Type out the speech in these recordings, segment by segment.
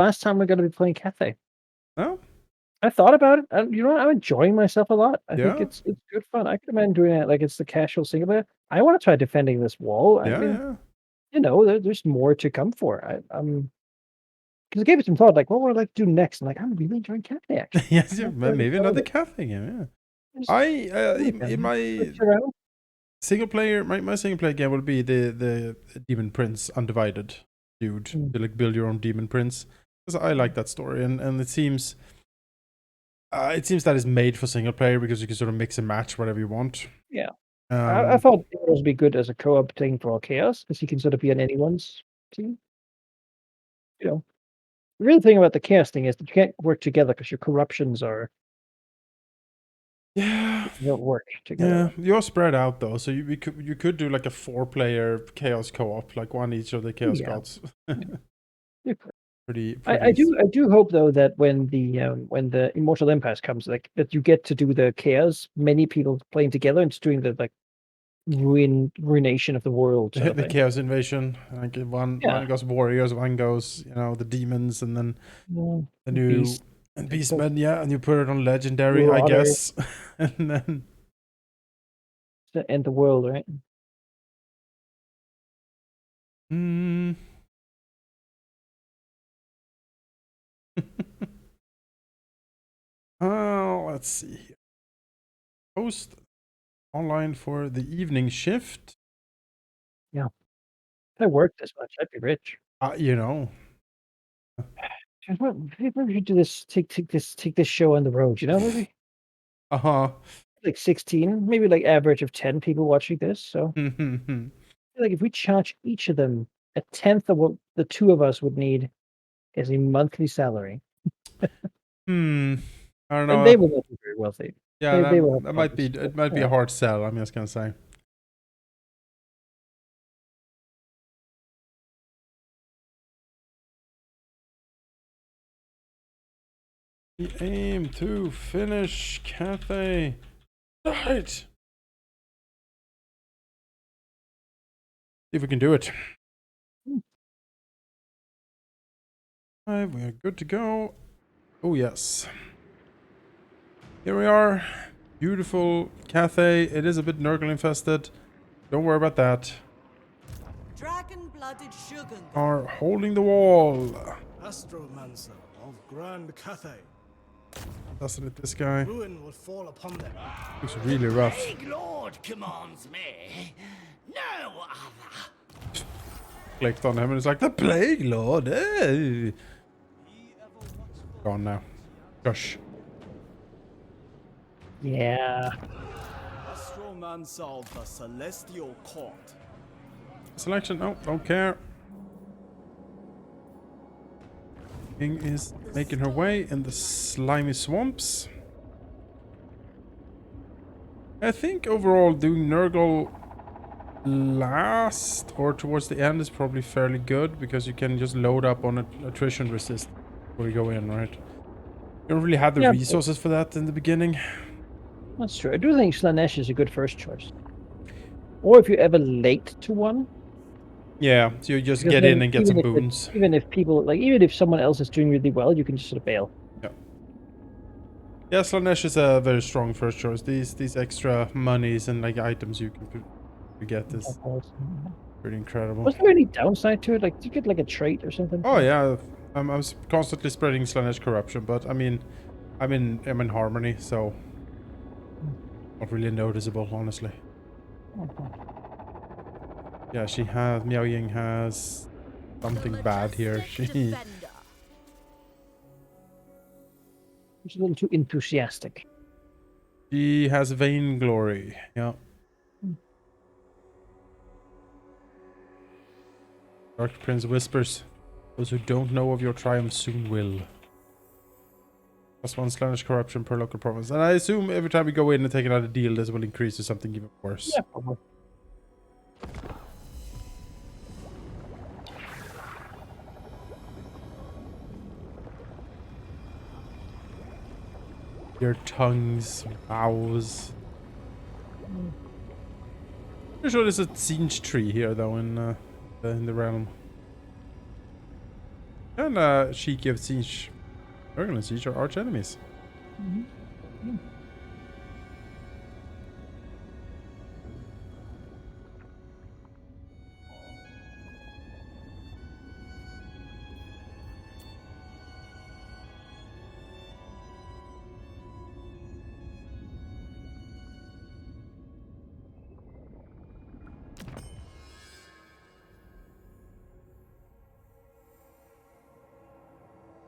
last time we're gonna be playing Cathay. Oh, I thought about it, and you know what? I'm enjoying myself a lot. I think yeah, it's good fun. I can imagine doing it like it's the casual single player. I wanna try defending this wall. I yeah, mean, yeah. there's more to come for. Because I gave it some thought, like, what would I like to do next? And like, I'm really enjoying Cathay actually. Yes, I'm yeah, not sure maybe what's wrong another with it. Cathay game. Yeah, Just I in switch my around. single player, my single player game will be the Demon Prince Undivided dude. Mm, You like build your own Demon Prince because I like that story, and it seems that is made for single player because you can sort of mix and match whatever you want. yeah. I Um, thought it would be good as a co-op thing for Chaos, because you can sort of be on anyone's team, you know? The real thing about the Chaos thing is that you can't work together because your corruptions are yeah, they don't work yeah, together. you're spread out though, so you could do like a 4 player Chaos co-op, like one each of the Chaos Yeah. Gods. Yeah. Yeah. Pretty easy. I do hope though that when the Immortal Empires comes, like, that you get to do the Chaos, many people playing together and just doing the, like, ruination of the world sort of The thing. Chaos Invasion, like one Yeah. goes warriors, one goes the demons, and then Yeah. the new Beast, and like the beastmen, yeah, and you put it on legendary, I Marauder guess, and then to end the world, right? mm, oh, let's see here. Post online for the evening shift. Yeah. If I worked this much, I'd be rich. You know, Just what maybe we should do this take this show on the road, you know, maybe? uh-huh. Like 16, maybe like average of 10 people watching this, so, like, if we charge each of them a tenth of what the 2 of us would need as a monthly salary, Hmm. I don't then know. they will not be very wealthy. Yeah, They will have that might be problems, but, it might be a yeah. hard sell. I'm just gonna say. We aim to finish Cathay. Right. See if we can do it. Mm, Right, we are good to go. Oh yes. Here we are. Beautiful Cathay. It is a bit Nurgle infested. Don't worry about that. Dragon-blooded sugar. Are holding the wall. Astromancer of Grand Cathay. Doesn't it, this guy? Ruin will fall upon them. Looks really rough. Plague Lord commands me. No other. Clicked on him and it's like, the Plague Lord. Hey. Gone now. Gosh. yeah. Astromancer of the Celestial Court. Selection. No, don't care. King is making her way in the slimy swamps. I think overall doing Nurgle last or towards the end is probably fairly good because you can just load up on attrition resist before you go in, right? You don't really have the Yeah, resources for that in the beginning. that's true. I do think Slanesh is a good first choice. Or if you're ever late to one, Yeah, so you just because get in then and get some boons. even if people, like, even if someone else is doing really well, you can just sort of bail. Yeah. Yeah, Slanesh is a very strong first choice. These extra monies and like items you can get is pretty incredible. Was there any downside to it? Like, did you get like a trait or something? Oh yeah, I was constantly spreading Slanesh corruption, but I mean, I'm in harmony, so not really noticeable, honestly. Yeah, she has Miao Ying has something bad here. She's a little too enthusiastic. She has vainglory. Yeah. Dark Prince whispers, "Those who don't know of your triumph soon will." +1 Slanesh corruption per local province, and I assume every time we go in and take another deal, this will increase to something even worse. Yeah, probably. Your tongues, bows. Pretty sure there's a siege tree here, though, in the realm. And Shiki of Siege. Dragon and Siege are arch enemies.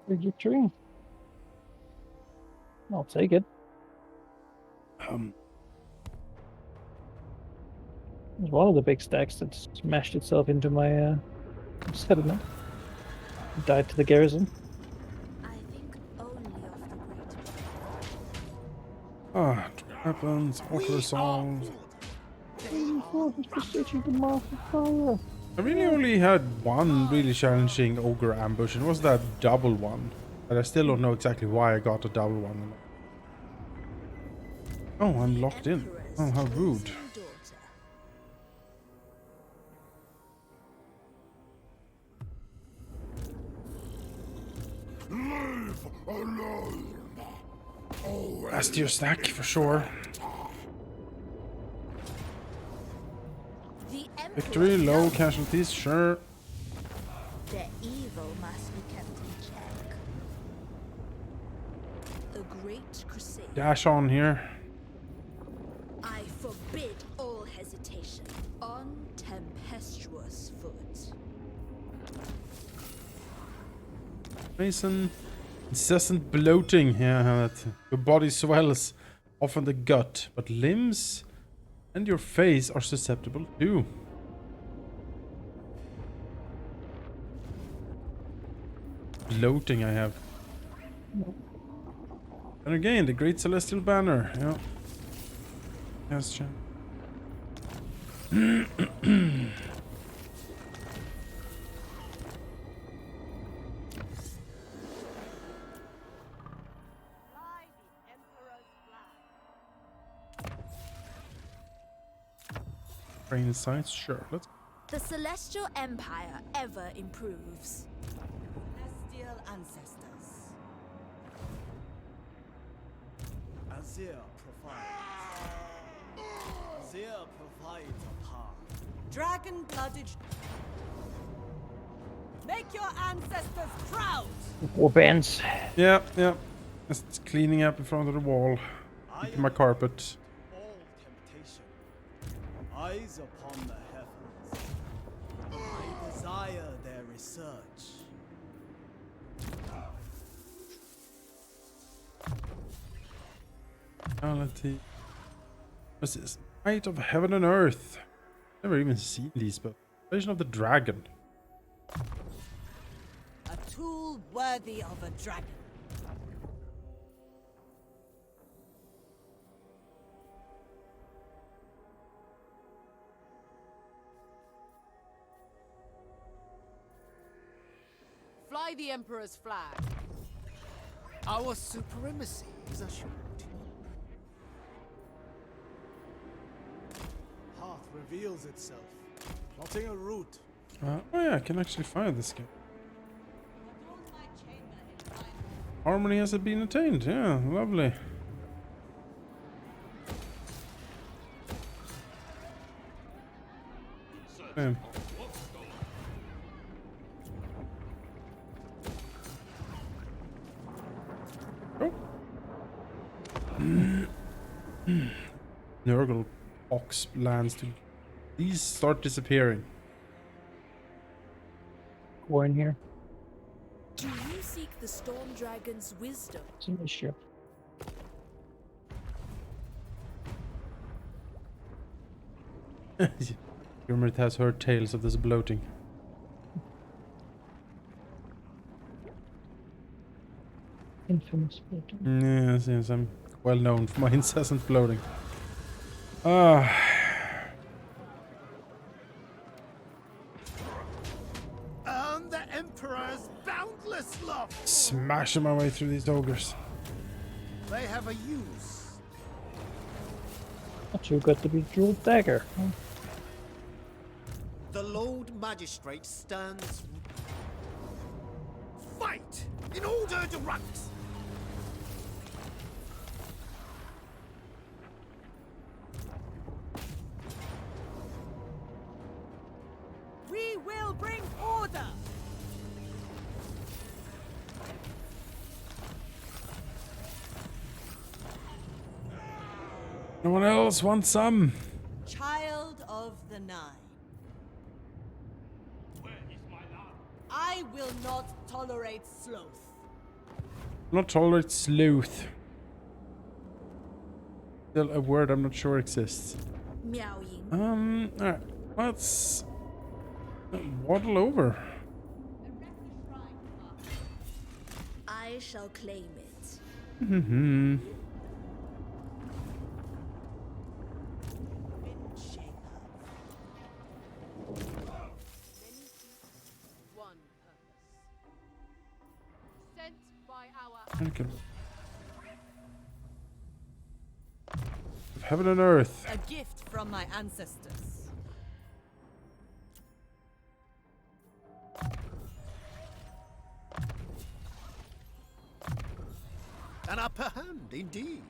Victory. I'll take it. It was one of the big stacks that smashed itself into my settlement. Died to the garrison. I think only of the great. Weapons, auto assault. I really only had one really challenging ogre ambush, and it was that double one. But I still don't know exactly why I got a double one. Oh, I'm locked in. Oh, how rude. Leave alone. Oh, That's to your stack for sure. Victory, low casualties, sure. The evil must be kept in check. A great crusade. Dash on here. I forbid all hesitation on tempestuous foot. Mason. Incessant bloating. Yeah, that your body swells, often the gut, but limbs and your face are susceptible too. Bloating I have. And again, the Great Celestial Banner. Yeah. Yes, Chen. Brain sights, sure. Let's. The Celestial Empire ever improves. Celestial ancestors. Azir provides. Azir provides a path. Dragon-blooded. Make your ancestors proud! War bands. Yeah, yeah. Just cleaning up in front of the wall. Keeping my carpet. All temptation. Eyes upon the heavens. I desire their research. Reality. What's this? Might of heaven and earth. Never even seen these, but Vision of the Dragon. A tool worthy of a dragon. Fly the Emperor's flag. Our supremacy is assured. Path reveals itself, plotting a route. Oh yeah, I can actually fire this guy. Harmony has been attained. Yeah, lovely. Damn. Oh. Nurgle ox lands to. These start disappearing. War in here. Do you seek the Storm Dragon's wisdom? It's an issue. Grimrit has heard tales of this bloating. Infamous. Yes, yes, I'm well known for my incessant bloating. Ah. Earn the Emperor's boundless love. Smashing my way through these ogres. They have a use. Not too good to be dual dagger. Huh? The Lord Magistrate stands Right! In order to ranks! We will bring order! No one else wants some. Child of the Nine. I will not tolerate sloth. Not tolerate sleuth. Still a word I'm not sure exists. Miao Ying. Alright. Let's waddle over. I shall claim it. Mm-hmm. One purpose. Sent by our Okay. Of heaven and earth. A gift from my ancestors. An upper hand, indeed.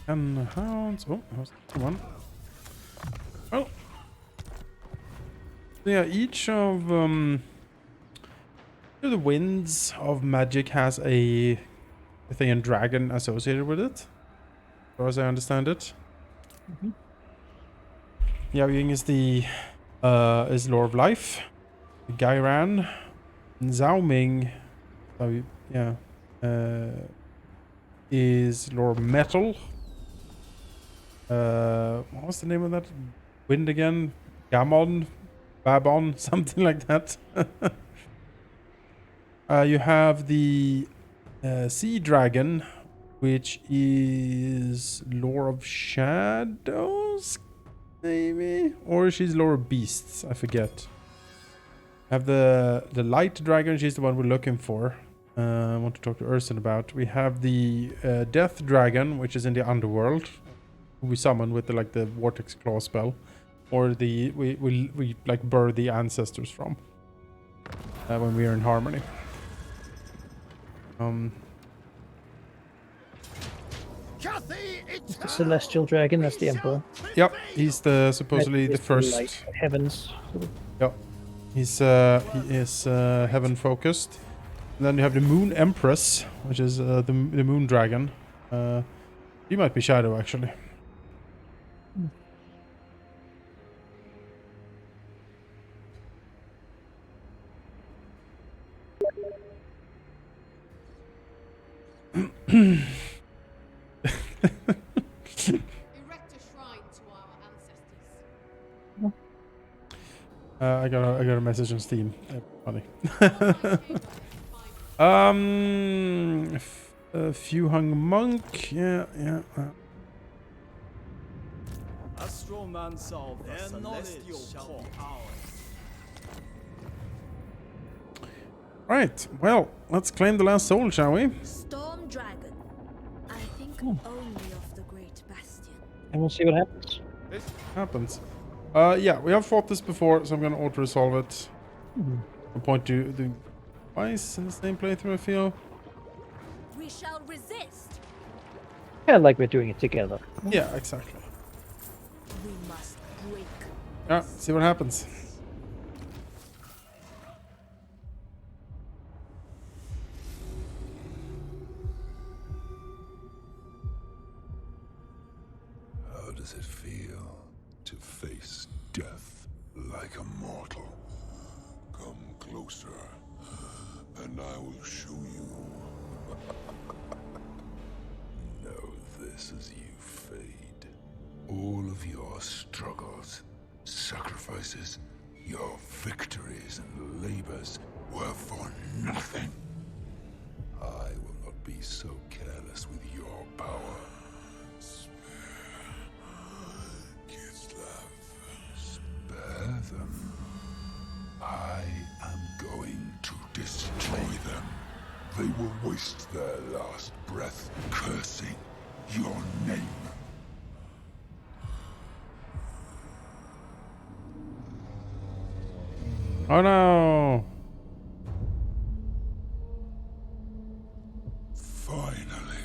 And hounds. Oh, that was the one. Well. Yeah, each of the winds of magic has a thing and dragon associated with it. As far as I understand it. Yao Ying is the is Lord of Life. Gairan. Zhao Ming. Yeah. Is Lord of Metal. What was the name of that wind again? Gammon? Babon? Something like that. You have the Sea Dragon, which is Lord of Shadows, maybe? Or she's Lord of Beasts, I forget. Have the Light Dragon, she's the one we're looking for. I want to talk to Urson about. We have the Death Dragon, which is in the underworld. We summon with the Vortex Claw spell. Or the we like burr the ancestors from. When we are in harmony. Cathay, It's the celestial dragon, that's the emperor. Yep, he's the supposedly That the is first. light heavens. Yep, he is heaven focused. And then you have the Moon Empress, which is the Moon Dragon. He might be Shadow actually. erect a shrine to our ancestors. I got a message on Steam. Funny. A few hung monk. Yeah. a strong man solve their celestial shall be ours. Right. Well, let's claim the last soul, shall we? Storm Dragon. I think only of the Great Bastion. And we'll see what happens. Happens. Yeah, we have fought this before, so I'm gonna auto-resolve it. I'll point to the twice in the same playthrough, I feel. We shall resist. Kind of like we're doing it together. Yeah, exactly. We must break. Yeah, see what happens. How does it feel to face death like a mortal? Come closer, and I will show you. Know this as you fade. All of your struggles, sacrifices, your victories and labors were for nothing. I will not be so careless with your power. Spare them. I am going to destroy them. They will waste their last breath cursing your name. Oh no! Finally.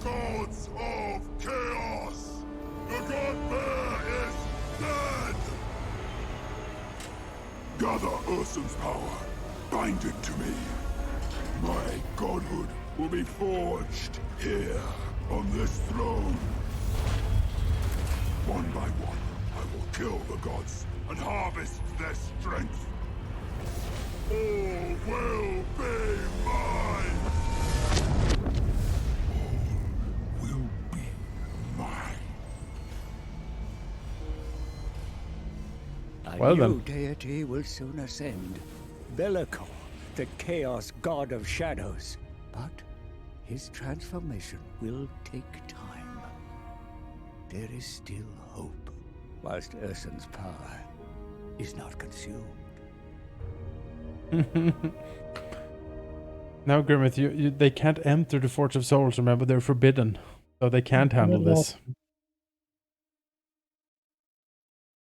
Gods of Chaos! The God Bear is dead! Gather Ursun's power. Bind it to me. My godhood will be forged here on this throne. One by one, I will kill the gods and harvest their strength. All will be mine! All will be mine. A Well new then. deity will soon ascend. Bellicor, the chaos god of shadows. But his transformation will take time. There is still hope, whilst Ursun's power is not consumed. Now, Grimmith, they can't enter the Forge of Souls, remember? They're forbidden. So they can't handle this.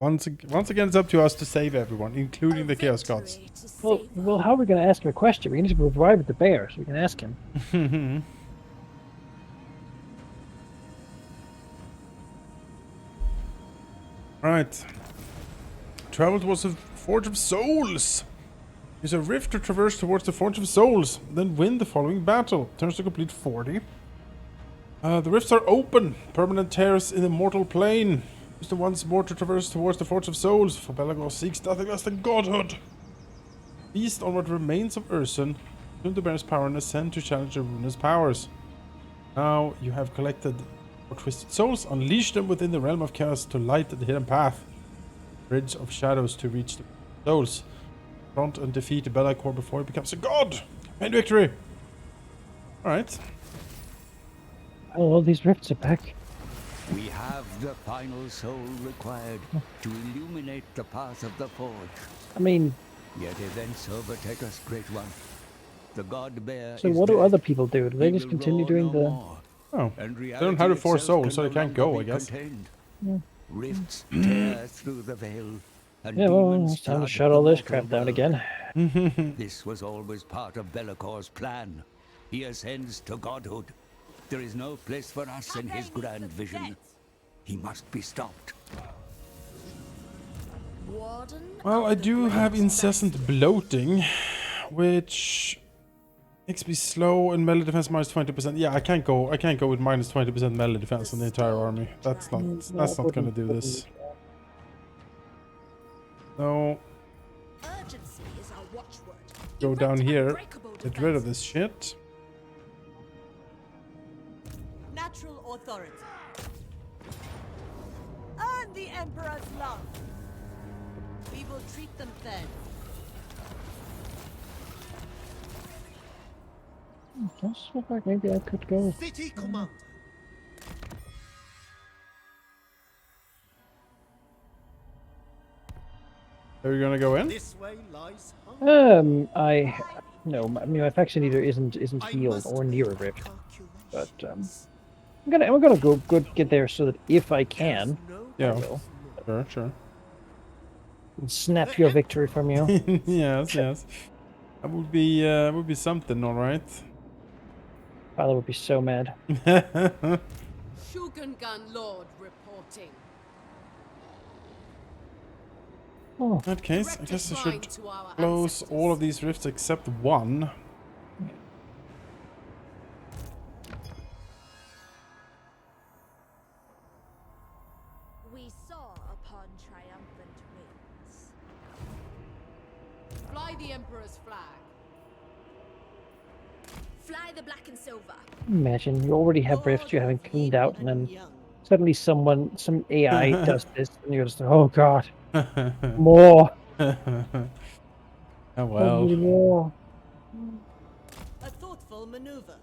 Once again, it's up to us to save everyone, including the Chaos Gods. Victory to Well, savor. well, how are we going to ask him a question? We need to provide the bear, so we can ask him. Right. Travel towards the Forge of Souls. Use a rift to traverse towards the Forge of Souls. Then win the following battle. Turns to complete 40. The rifts are open. Permanent tears in the mortal plane. Use the once more to traverse towards the Forge of Souls. For Belagor seeks nothing less than godhood. Feast on what remains of Ursun. Consume the bear's power and ascend to challenge the ruinous powers. Now you have collected your twisted souls. Unleash them within the realm of chaos to light the hidden path. Bridge of shadows to reach the souls. Front and defeat Belacor before he becomes a god. Campaign victory. Alright. Oh, all these rifts are back. We have the final soul required to illuminate the path of the forge. I mean, Yet events overtake us, Great One. The God Bear so is what do dead. other people do? Do they He just will continue roar doing no the... more, Oh. and They don't have the reality 4 itself souls, can so they no can't go, longer I be guess. contained. Yeah. Rifts tear through the veil, and Yeah, well, demons it's time to flood shut the all this mortal crap down world. again. This was always part of Bellacor's plan. He ascends to godhood. There is no place for us in his grand vision. He must be stopped. Warden Well, of I the do Great have incessant Bastion. bloating, which makes me slow and melee defense minus 20%. Yeah, I can't go with minus 20% melee defense on the entire army. That's not gonna do this. No, Urgency is our watchword. go Erect down here, unbreakable get rid of defenses. this shit. Natural authority. Earn the Emperor's love. We will treat them then. Just look like maybe I could go. City Commander. Are you gonna go in? This way lies home. I mean, my faction leader isn't I healed must or make near a rift, but calculations. I'm gonna go get there so that if I can, There's no Yeah. will. Sure. Snap your victory from you. yes. That would be something, all right. Father would be so mad. Shugengan Lord reporting. Oh, In that case, I Erect a guess I shrine should to our close ancestors. all of these rifts except one. We saw upon triumphant wings. Fly the Emperor's flag. Fly the black and silver. imagine you already have rifts you haven't cleaned out, and then suddenly some AI does this, and you're just oh god, more, Oh probably well. more. A thoughtful maneuver.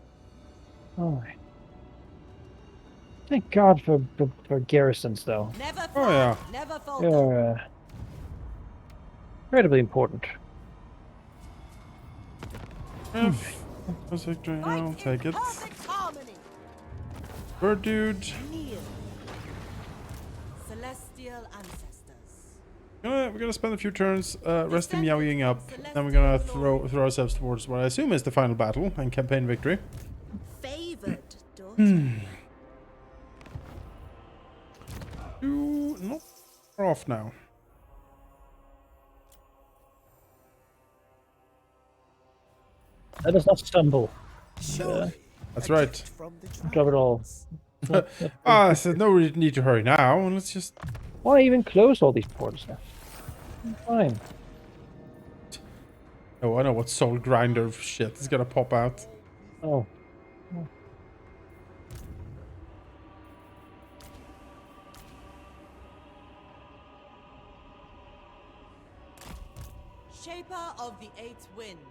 Oh. Thank God for garrisons, though. Never Oh, flag, yeah. never falter. They're incredibly important. That's victory. Fight I'll in take it. perfect harmony. Bird dude. Kneel. Celestial ancestors. We're gonna spend a few turns resting Meowing up. Then we're gonna throw ourselves towards what I assume is the final battle and campaign victory. Favored daughter. Not far off now. Let us not stumble. That's right. Drop it all. So no need to hurry now. Let's just. Why even close all these portals now? Fine. Oh, I know what soul grinder shit is gonna pop out. Oh. Shaper of the Eight Winds.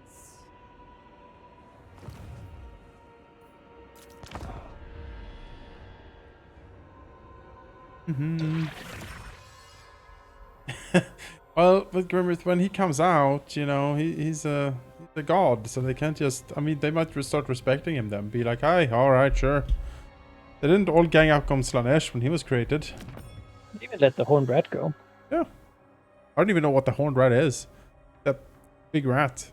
Well, but Grimrith, when he comes out, you know, he's a god, so they can't just. I mean, they might start respecting him then. Be like, "Hi, all right, sure." They didn't all gang up on Slanesh when he was created. Even let the horned rat go. Yeah, I don't even know what the horned rat is. That big rat.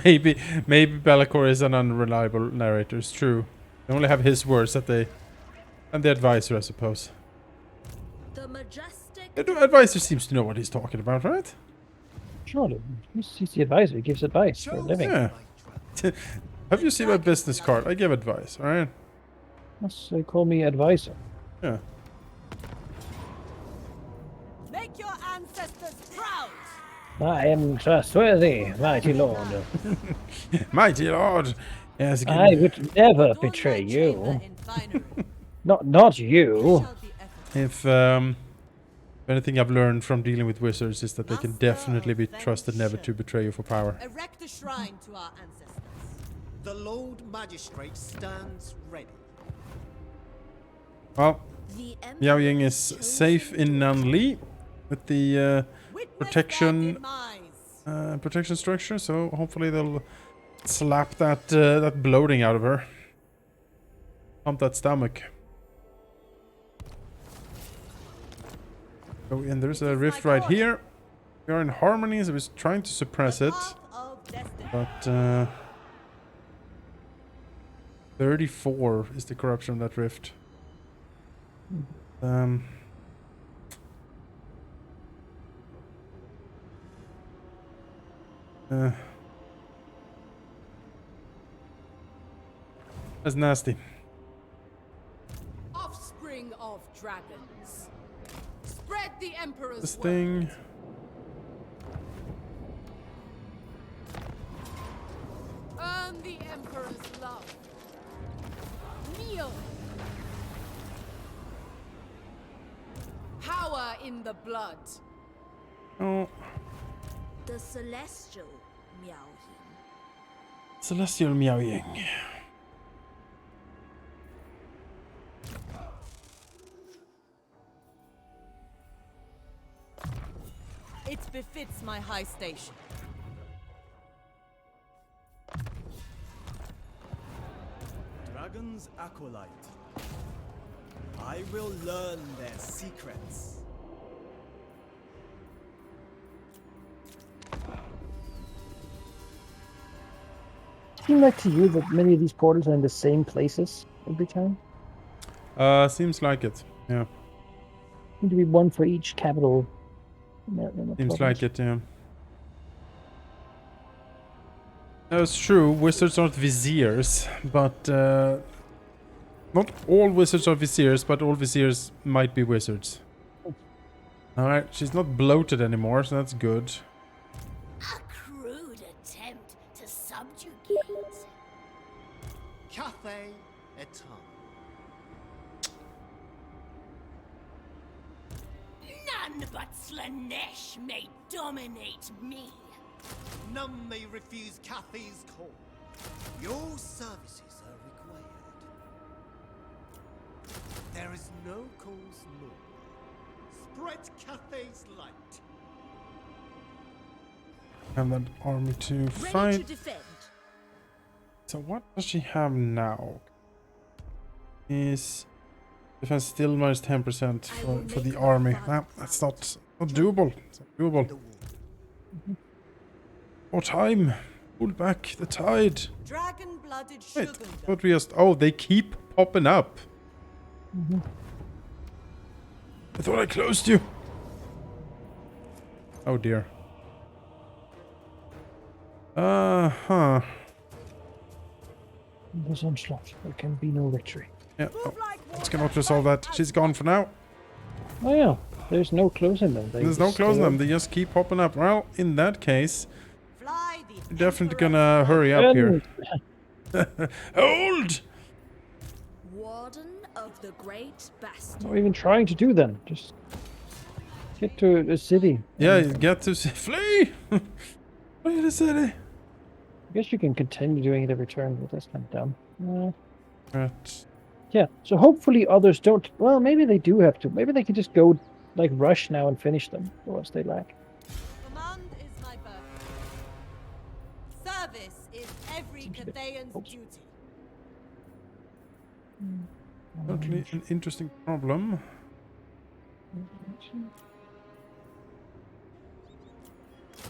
maybe Be'lakor is an unreliable narrator. It's true. They only have his words that they, and the advisor, I suppose. The majestic. The advisor seems to know what he's talking about, right? Surely. He's the advisor. He gives advice for a living. Yeah. Have you seen my business card? I give advice, alright? Yes, they call me advisor. Yeah. Make your ancestors proud. I am trustworthy, mighty lord. Mighty lord! Yes, I would never Adorn betray my you. chamber in finery. Not you. Shall be effortless. If anything I've learned from dealing with wizards is that they can definitely be trusted never to betray you for power. Erect a shrine to our ancestors. The Lord Magistrate stands ready. Well, The Miao Ying is Emperor's safe in Nanli with the Witness protection their demise. protection structure, so hopefully they'll slap that bloating out of her. Pump that stomach. Oh, and there's a rift right here. We are in harmony, so we're trying to suppress it. Path of destiny. But 34 is the corruption of that rift. That's nasty. Offspring of dragons. Spread the Emperor's This word. thing. Earn the Emperor's love. Kneel. Power in the blood. Oh, The celestial Miao Yin. Celestial Miao Ying. It befits my high station. Dragon's acolyte. I will learn their secrets. Seem like to you that many of these portals are in the same places every time? Seems like it. Yeah, Seem to be one for each capital. seems like it. Yeah. That's true. Wizards aren't viziers, but not all wizards are viziers, but all viziers might be wizards. All right, she's not bloated anymore, so that's good. A crude attempt to subjugate. Cathay Etam. None but Slanesh may dominate me. None may refuse Cathay's call. Your services are required. There is no cause noble. Spread Cathay's light. Have that army to Ready fight. to defend. So what does she have now? Is defense still minus 10% for the army? Nah, that's not doable. It's not doable. More time. Pull back the tide. Dragon-blooded Wait, sugar. but we just... Oh, they keep popping up. I thought I closed you. Oh dear. Huh. There's onslaught. There can be no victory. Yeah, oh, let's cannot resolve that. She's gone for now. Oh yeah, there's no closing them. They There's no just closing stay them. They just keep popping up. Well, in that case, Fly the we're definitely Emperor's gonna hurry up here. And Hold! Warden of the Great Bastion. what are we even trying to do then? Just get to the city. Yeah, you get to flee! Flee the city! I guess you can continue doing it every turn, but that's kind of dumb. Right. Yeah, so hopefully others don't. Well, maybe they do have to. Maybe they can just go, like, rush now and finish them, once they lack. Command is my birth. Service is every Cathayan's duty. Certainly an interesting problem. To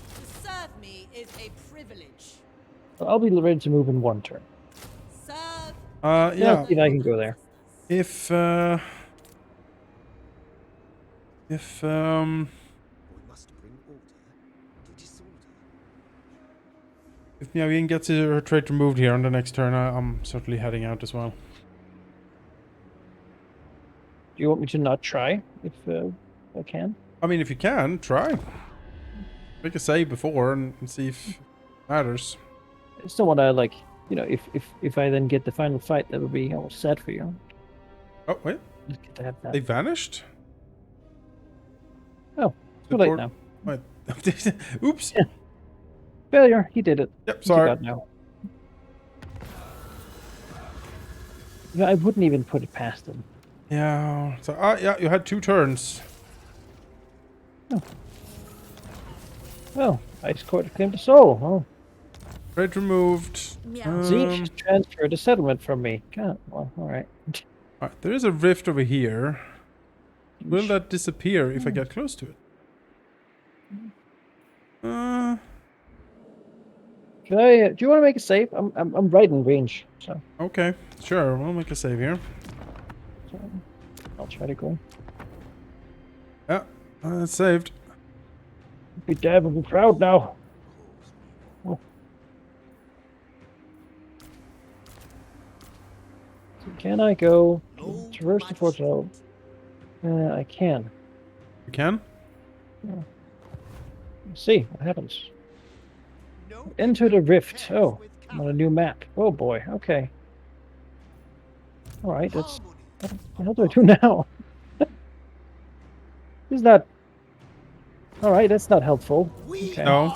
serve me is a privilege. I'll be ready to move in one turn. Serve. Yeah. See if I can go there. If We must bring order to disorder. if Miao gets her trait removed here on the next turn, I'm certainly heading out as well. Do you want me to not try, if I can? I mean, if you can, try. Make a save before and see if it matters. I just don't want to, like, you know, if I then get the final fight, that would be almost sad for you. Oh, wait. Just get to have that. They vanished? Oh, too late now. Wait. Oops. Yeah. Failure. He did it. Yep, What's he sorry. got now? Yeah, I wouldn't even put it past him. Yeah. So, yeah, you had 2 turns. Oh, Ice Court claimed a soul. Oh, Trait removed. see, she's transferred a settlement from me. God, well, all right. Alright, there is a rift over here. Will that disappear if I get close to it? Can I? Do you want to make a save? I'm right in range, so Okay, sure. We'll make a save here. I'll try to go. Yeah, it's saved. Be damn, I'll be proud now. Oh. So can I go traverse the portal? I can. You can? Let's see what happens. No Enter the rift. cares Oh, with I'm on a new map. Oh boy. Okay. All right. That's harmony. what the hell do I do now? Is that? All right. That's not helpful. We Okay. No.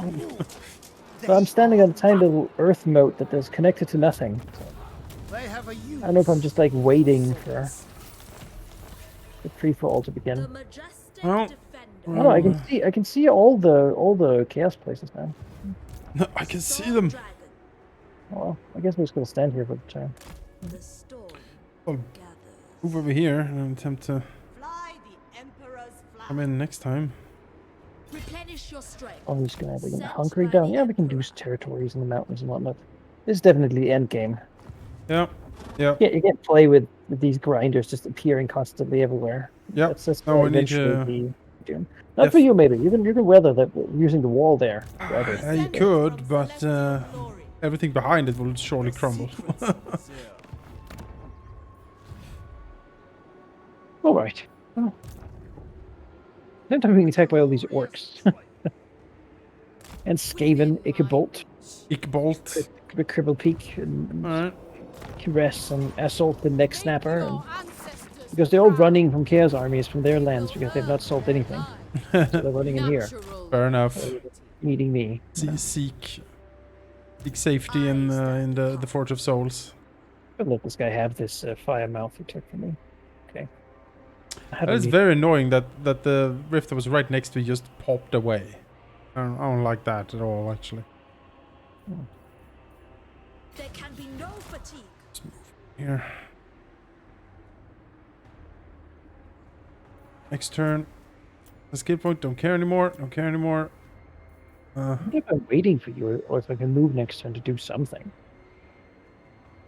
So I'm standing on a tiny little earth moat that is connected to nothing. They have a use. I don't know if I'm just like waiting for the free for all to The begin. majestic Well, defender. Oh no, I can see all the chaos places now. No, I can see Storm them. Dragon. Oh well, I guess we're just gonna stand here for the time. The storm I'll gathers. move over here and attempt to Fly the Emperor's flag. come in next time. Replenish your strength. Oh, we're just gonna have like, Sent hunkering by down. the Yeah, we can do Emperor. territories in the mountains and whatnot. This is definitely the end game. Yeah, yeah, Yeah, you can't play with these grinders just appearing constantly everywhere. yeah. That's No, we need eventually to. be doom. Not for you, maybe. You can weather that using the wall there. Rather. Yeah, you could, but everything behind it will surely crumble. All right. Well, then I'm being attacked by all these orcs. And Skaven, Ichabod, Ickbolt. the Cripple Peak, and Alright. Caress, and Assault the Neck Snapper. And, Your ancestors because they're all proud. running from Chaos armies from their lands because they've not solved anything. So they're running in here, Natural. Fair enough. meeting me. Seek safety in the Forge of Souls. I'll let this guy have this fire mouth he took from me. Okay. How do It's we- very annoying that the rift that was right next to you just popped away. I don't like that at all, actually. There can be no fatigue. Let's move here. Next turn. Escape point. Don't care anymore. Don't care anymore. I wonder if I'm waiting for you, or if I can move next turn to do something.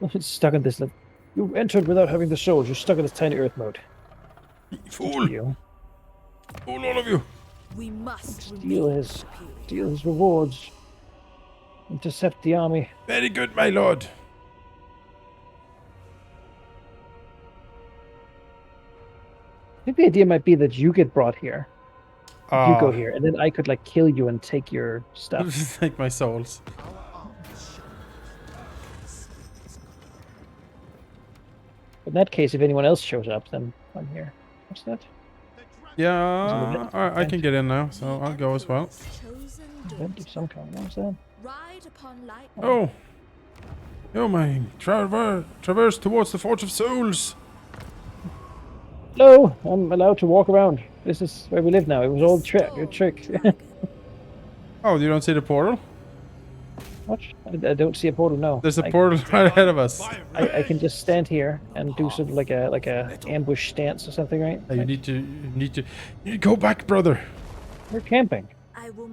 I'm stuck in this. Like, you entered without having the souls. You're stuck in this tiny Earth mode. Fool! You Fool, all of you! We must steal his rewards. Intercept the army. Very good, my lord. I think the idea might be that you get brought here. You go here, and then I could like kill you and take your stuff. Take my souls. In that case, if anyone else shows up, then I'm here. What's that? Yeah, I can get in now, so I'll go as well. Event of some kind. What's that? Ride upon light. Oh! Oh my, traverse towards the Forge of Souls! Hello, I'm allowed to walk around. This is where we live now. It was all a trick. Oh, you don't see the portal? What? I don't see a portal, no. There's a portal right ahead of us. I can just stand here and do sort of like a ambush stance or something, right? You need to go back, brother. We're camping.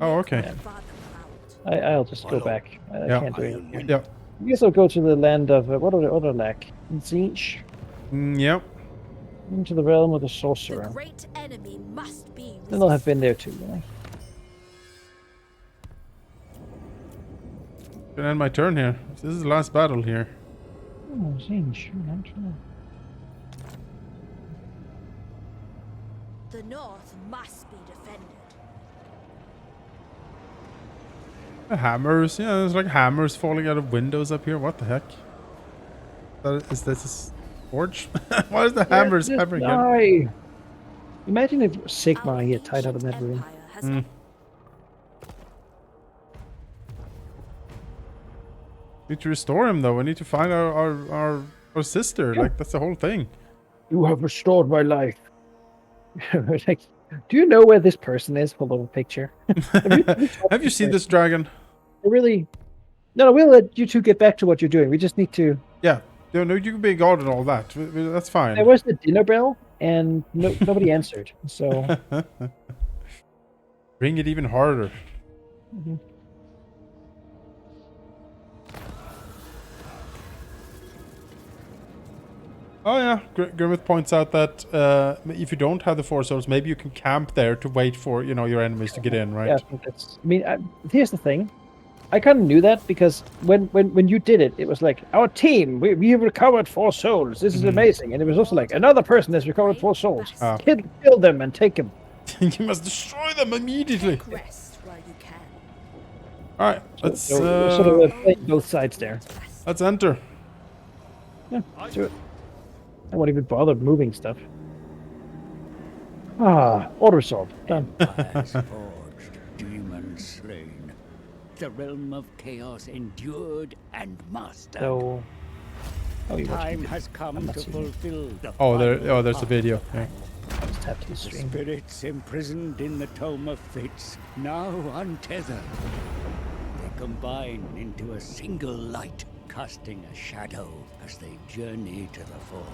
Oh, okay. I'll just go back. I can't do it. Yeah. I guess I'll go to the land of what other lack? Zinch. Yep. Into the realm of the sorcerer. The great enemy must be. Then I'll have been there too, you know? Gonna end my turn here. This is the last battle here. Oh, Zinch. Not sure. The north must be defended. The hammers, yeah, there's like hammers falling out of windows up here. What the heck? Is this a forge? Why is the hammers hammering again? Imagine if Sigmar get tied up in that room. Need to restore him though. We need to find our sister. Yeah. Like that's the whole thing. You have restored my life. Like, do you know where this person is? Hold on a picture. Have you seen this dragon? Really? No, we'll let you two get back to what you're doing. We just need to. Yeah. No, you can be God and all that. That's fine. There was the dinner bell, and nobody answered. So. Bring it even harder. Mm-hmm. Oh yeah, Grimmith points out that if you don't have the 4 souls, maybe you can camp there to wait for your enemies to get in, right? Yeah, I think that's. I mean, here's the thing. I kind of knew that because when you did it, it was like our team. We have recovered 4 souls. This is amazing, and it was also like another person has recovered 4 souls. Kill them and take them. You must destroy them immediately. All right, let's sort of play both sides there. Let's enter. Yeah, let's do it. I won't even bother moving stuff. Order resolved. Done. Empires forged, demons slain. The realm of chaos endured and mastered. So, time has come to fulfill the there's a video. Yeah. I'll just tap to the stream. Spirits imprisoned in the tome of fates, now untethered. They combine into a single light, casting a shadow as they journey to the forge.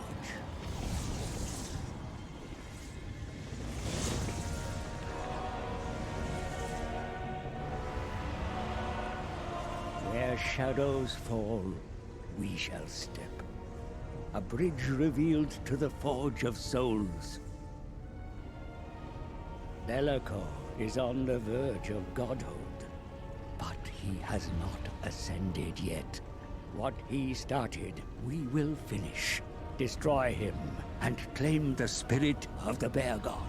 Where shadows fall, we shall step. A bridge revealed to the Forge of Souls. Belacor is on the verge of godhood, but he has not ascended yet. What he started, we will finish. Destroy him and claim the spirit of the Bear God.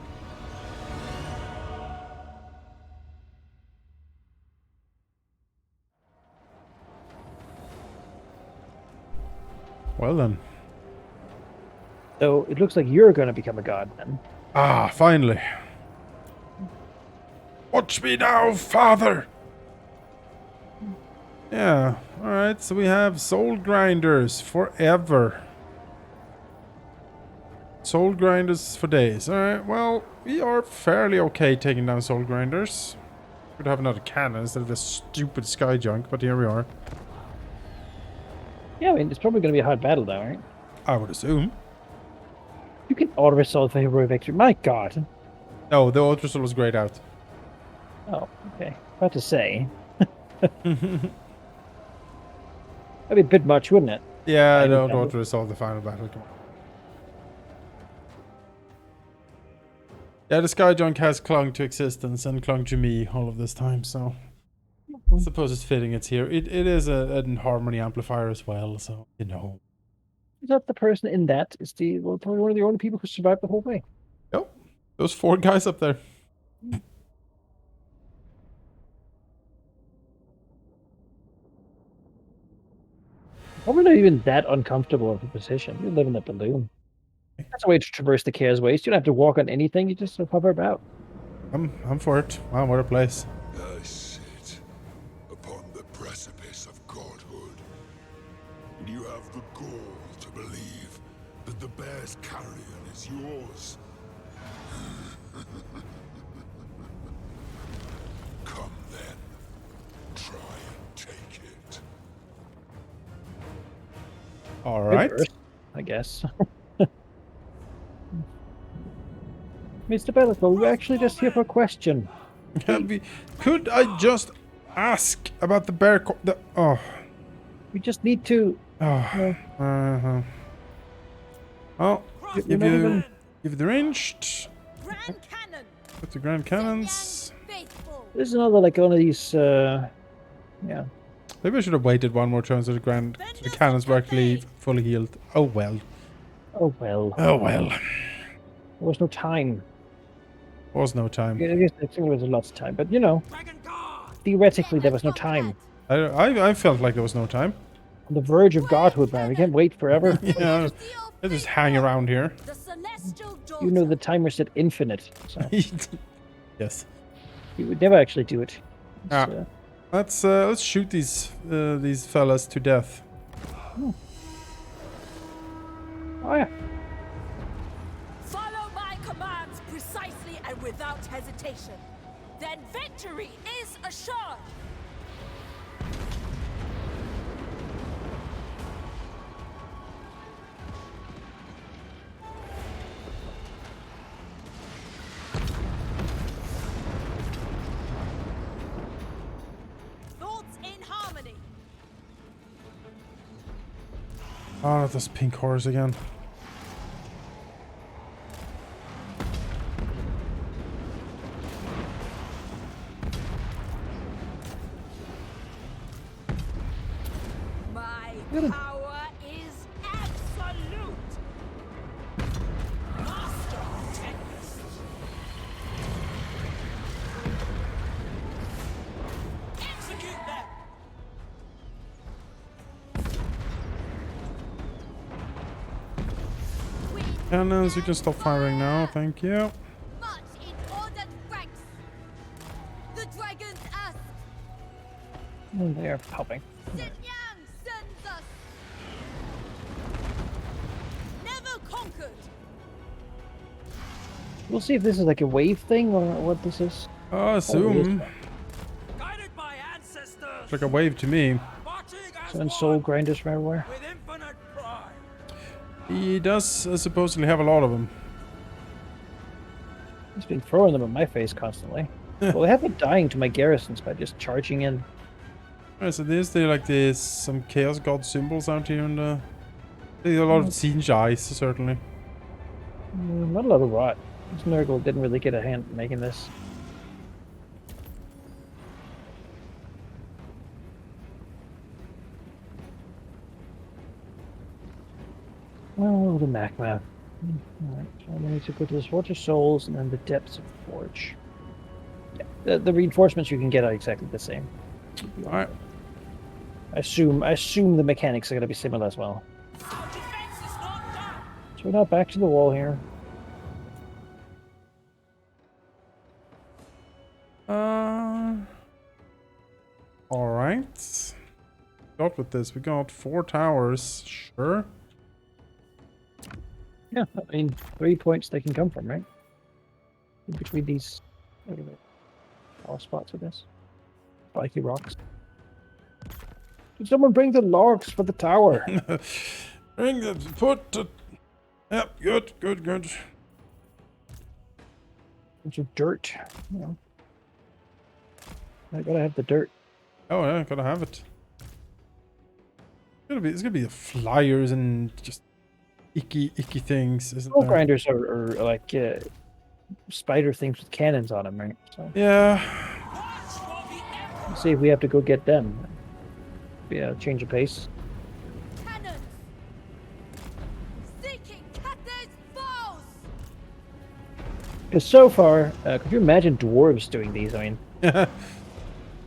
Well then. So it looks like you're going to become a god then. Finally. Watch me now, father! Yeah, alright, so we have soul grinders forever. Soul grinders for days. Alright, well, we are fairly okay taking down soul grinders. Could have another cannon instead of this stupid sky junk, but here we are. Yeah, I mean, it's probably going to be a hard battle, though, right? I would assume. You can auto-resolve for heroic victory. My God. No, the auto-resolve was grayed out. Oh, okay. About to say. That'd be a bit much, wouldn't it? Yeah, I don't would- auto-resolve the final battle. Come on. Yeah, the Sky Junk has clung to existence and clung to me all of this time, so I suppose it's fitting it's here. It is a harmony amplifier as well, so you know. Is that the person in that is probably one of the only people who survived the whole way? Yep. Those 4 guys up there. Probably not even that uncomfortable of a position. You live in a balloon. That's a way to traverse the Chaos Waste. You don't have to walk on anything. You just hover about. I'm for it. Wow, what a place. I sit upon the precipice of godhood. And you have the gall to believe that the bear's carrion is yours. Come then. Try and take it. All right. Reverse, I guess. Mr. Bellicle, we're actually just here for a question. Could I just ask about the bear? We just need to. Oh, oh, give you the ranged. Grand Cannon. Put the grand cannons. Faithful. This is another like one of these. Yeah. Maybe I should have waited one more turn so the cannons were actually fully healed. Oh well. Oh well. Oh well. There was no time. Was no time. I guess I think there was a lot of time, but you know, theoretically there was no time. I felt like there was no time. On the verge of godhood, man. We can't wait forever. Yeah, I just hang around here. The celestial You know the timer said infinite, so Yes. we would never actually do it. It's, Let's shoot these fellas to death. Oh yeah. Follow my commands precisely and without hesitation. Then victory is assured. Thoughts in harmony. Oh, those pink horrors again. My power is absolute. Master of Tempest. Execute them. Cannons, you can stop firing now. Thank you. March in ordered ranks. The dragons ask. They are popping. Xin Yang sends us. Never conquered. We'll see if this is like a wave thing or what this is. Assume. Guided by ancestors. It's like a wave to me. Marching as And one soul grinders from everywhere. with infinite pride. He does supposedly have a lot of them. He's been throwing them in my face constantly. Well, they have been dying to my garrisons by just charging in. Alright, so they're like this, some Chaos God symbols out here, and there's a lot of siege ice, certainly. Not a lot of rot. This Nurgle didn't really get a hand in making this. Well, the Mac map. Alright, so we need to go to the Water Souls and then the Depths of Forge. Yeah, the reinforcements you can get are exactly the same. Alright. I assume the mechanics are going to be similar as well. Our defense is not done. So we're not back to the wall here. Alright. Got with this. We got 4 towers. Sure. Yeah, I mean, 3 points they can come from, right? In between these power spots with this. Spiky rocks. Someone bring the logs for the tower. Bring the Yep, good. Bunch of dirt. You know. I gotta have the dirt. Oh yeah, gotta have it. It's gonna be the flyers and just icky things, isn't Snow there? grinders are like spider things with cannons on them, right? So Yeah. let's see if we have to go get them. Yeah, change of pace. Cannons! Seeking Cathay's foes! Because so far, could you imagine dwarves doing these? I mean,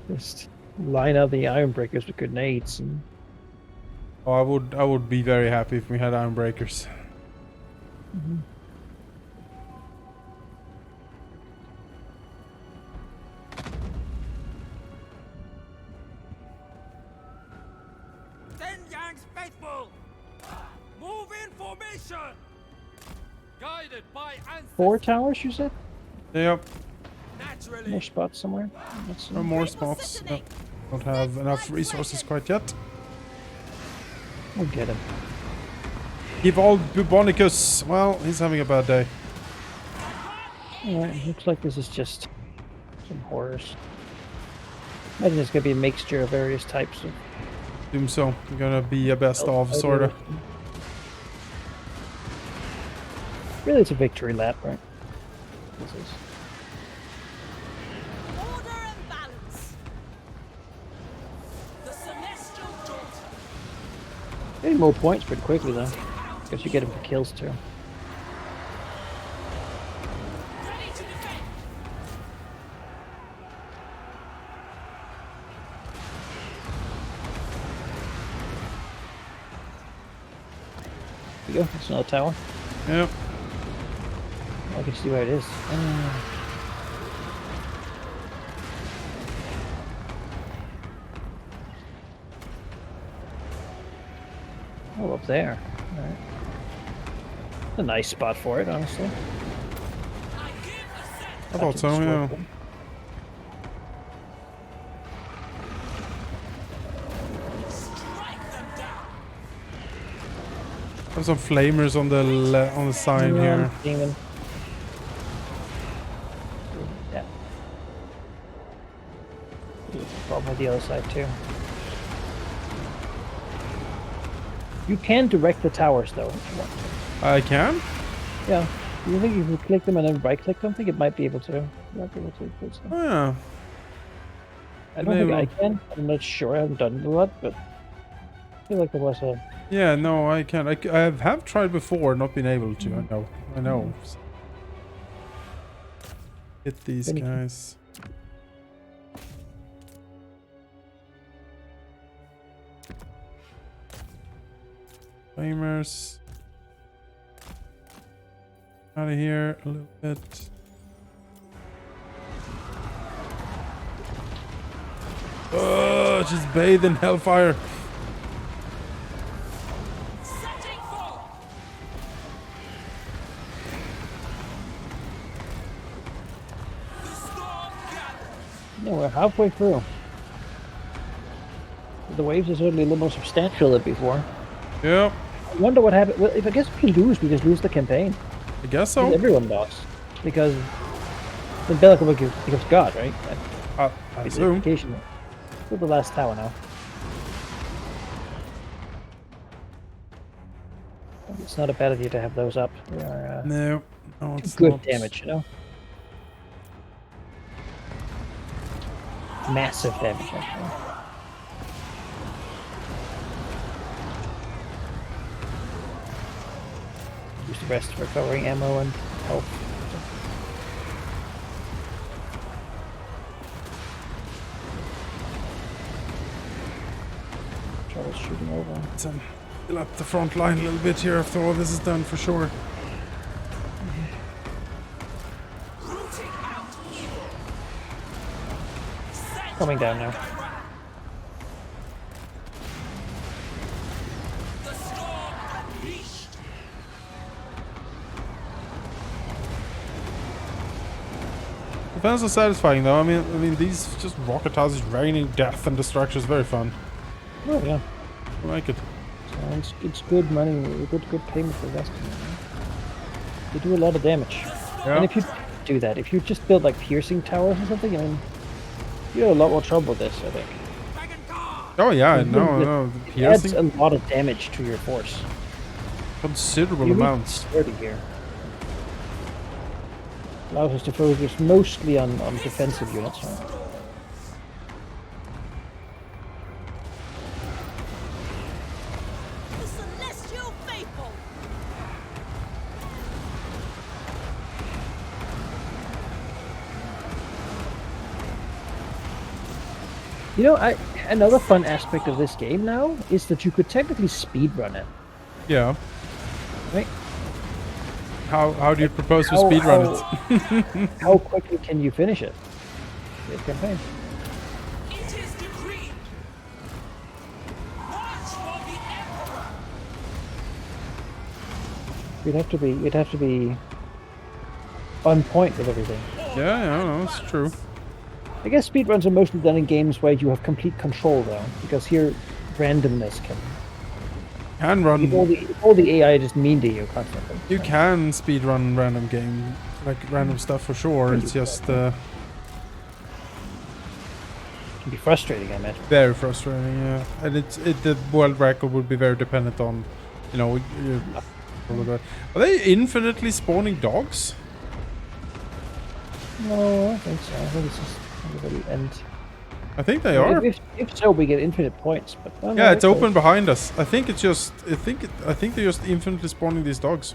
just line up the iron breakers with grenades and. Oh, I would be very happy if we had iron breakers. Mm-hmm. Yang's faithful! Move in formation! Guided by ancestors. 4 towers, you said? Yep. Naturally. More spots somewhere? Let's see. No more spots. No, don't have enough resources quite yet. We'll get him. Give all Bubonicus. Well, he's having a bad day. Alright, looks like this is just some horrors. Imagine it's gonna be a mixture of various types of. Assume so. We're gonna be a best of, sorta. Really, it's a victory lap, right? This is. Order and balance. The celestial daughter. Getting more points pretty quickly though. Guess you get them for kills too. Ready to defend. There you go. That's another tower. Yep. I can see where it is. Oh, up there. All right. A nice spot for it, honestly. I thought so, yeah. Have some flamers on the side here. Demon. Yeah. There's a problem with the other side too. You can direct the towers though. If you want to. I can? Yeah. You think if you click them and then right click them, I think it might be able to. Might be able to fix them. Oh yeah. I don't think I can. I'm not sure. I haven't done it a lot, but I feel like there was a. Yeah, no, I can't. I have tried before, not been able to. I know. Hit these guys. Flamers. Out of here a little bit. Oh, just bathe in hellfire. Yeah, we're halfway through. The waves are certainly a little more substantial than before. Yep. I wonder what happened. Well, if I guess we just lose the campaign. I guess so. Everyone lost. Because then Bellicor becomes God, right? I assume. We're the last tower now. It's not a bad idea to have those up. They are, no, it's good not. damage, you know? Massive damage, actually. Use the rest for recovering ammo and health. Charles shooting over. Fill up the front line a little bit here after all this is done for sure. Coming down now. The fans are satisfying though. I mean these just rocket houses raining death and destruction is very fun. Oh yeah. I like it. It's good money, good payment for investing. They do a lot of damage. Yeah. And if you do that, if you just build like piercing towers or something, I mean, you have a lot more trouble with this, I think. Oh yeah, It no. It adds Piercing a lot of damage to your force. considerable You need amounts. sturdy here. Allows us to focus mostly on defensive units. The celestial faithful. You know, another fun aspect of this game now is that you could technically speedrun it. Yeah. Right? How do you propose to speedrun it? How quickly can you finish it? This campaign. It is decreed. March for the Emperor. You'd have to be on point with everything. Yeah, no, that's true. I guess speedruns are mostly done in games where you have complete control, though, because here randomness can. Can run. All the AI just mean to you constantly. You can speedrun random game, like random stuff for sure. It's just It can be frustrating, I imagine. very frustrating. Yeah, and the world record would be very dependent on, you know, are they infinitely spawning dogs? No, I think so. I think it's just everybody end. I think they are. If so, we get infinite points. But well, no, Yeah, it's okay. open behind us. I think it's just. I think they're just infinitely spawning these dogs.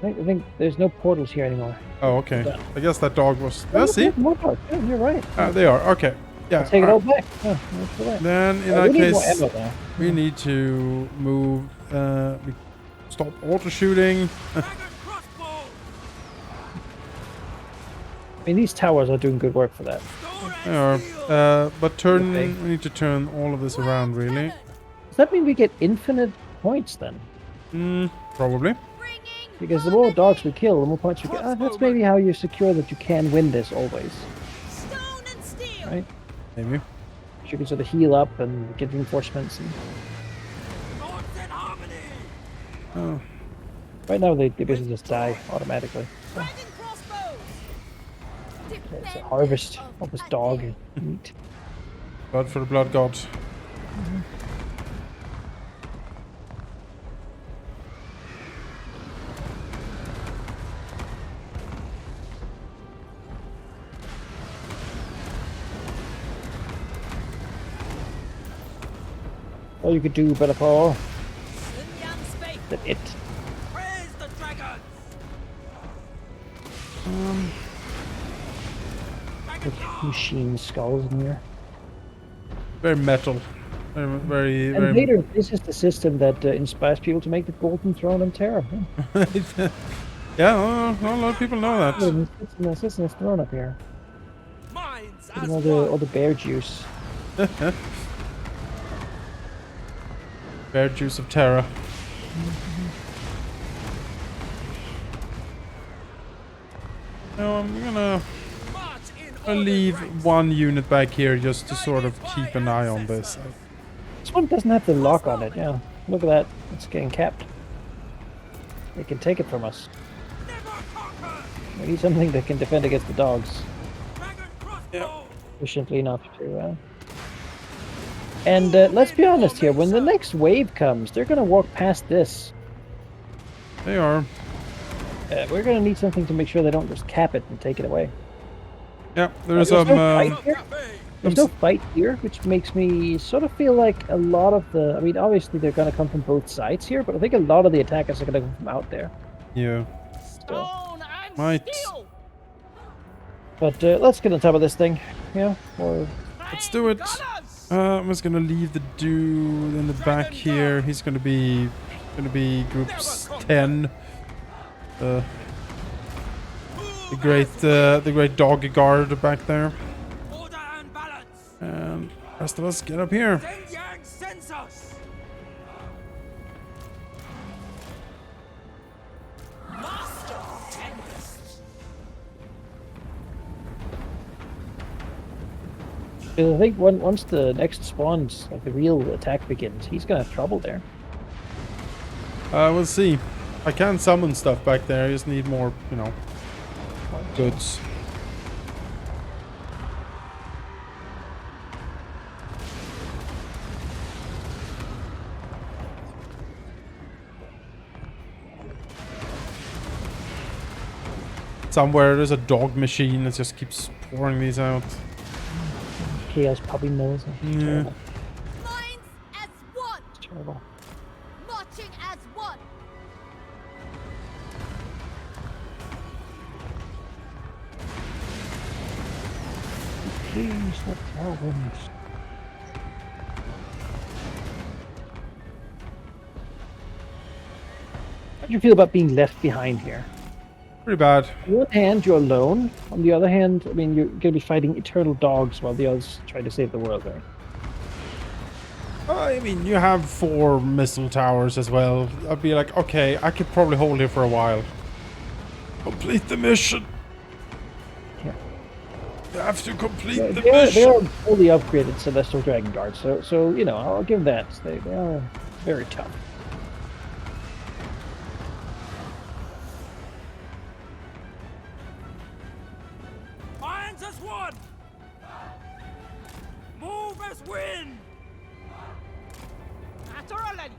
I think there's no portals here anymore. Oh, okay. I guess that dog was. Oh, Let's see. more portals. Yeah, you're right. They are. Okay. Yeah. Take it all back. Yeah, that's right. Then in We that need more case, ammo there. we need to move. We stop auto shooting. I mean, these towers are doing good work for that. They are. But turn. Okay. We need to turn all of this around, really. Does that mean we get infinite points then? Probably. Because the more dogs we kill, the more points we get. That's maybe how you secure that you can win this always. Stone and steel. Right? Maybe. You can sort of heal up and get reinforcements. And Oh. right now, they basically just die automatically. So Dragon crossbows. it's a harvest of this dog meat. Blood for the blood god. All you could do, better Paul. Sun Yan's faith. That it. Praise the dragons. With machine skulls in here. Very metal. Very. And later, this is the system that inspires people to make the Golden Throne on Terra. Yeah, a lot of people know that. The system is thrown up here. Minds Getting as all one. the bear juice. Bear juice of terror. No, I'm gonna March in I'll order, leave ranks. one unit back here just to sort of keep an eye on this. This one doesn't have the lock on it, yeah. Look at that. It's getting capped. They can take it from us. Never conquer. We need something that can defend against the dogs Dragon crossbow. efficiently enough to... And let's be honest here, when the next wave comes, they're going to walk past this. They are. We're going to need something to make sure they don't just cap it and take it away. Yeah, there's There's some. no fight here. There's no fight here, which makes me sort of feel like a lot of the... I mean, obviously they're going to come from both sides here, but I think a lot of the attackers are going to come from out there. Yeah. Stone and Might. steel. But let's get on top of this thing. Yeah, or... Let's do it. I'm just gonna leave the dude in the back here. He's gonna be groups 10. The great dog guard back there. Order and balance. And rest of us get up here. Sun Yang sends us. Master of Tempest. 'Cause I think once the next spawns, like the real attack begins, he's gonna have trouble there. We'll see. I can summon stuff back there. I just need more, you know, goods. Somewhere there's a dog machine that just keeps pouring these out. Chaos puppy nose. Yeah. Terrible. Minds as one. Terrible. Marching as one. Please, let problems. How do you feel about being left behind here? Pretty bad. On one hand, you're alone. On the other hand, I mean, you're going to be fighting eternal dogs while the others try to save the world there. I mean, you have 4 missile towers as well. I'd be like, okay, I could probably hold here for a while. Complete the mission. Yeah. You have to complete the They mission. are fully upgraded Celestial Dragon Guards, so you know, I'll give that. They are very tough. Minds as one! Move as wind! Naturally!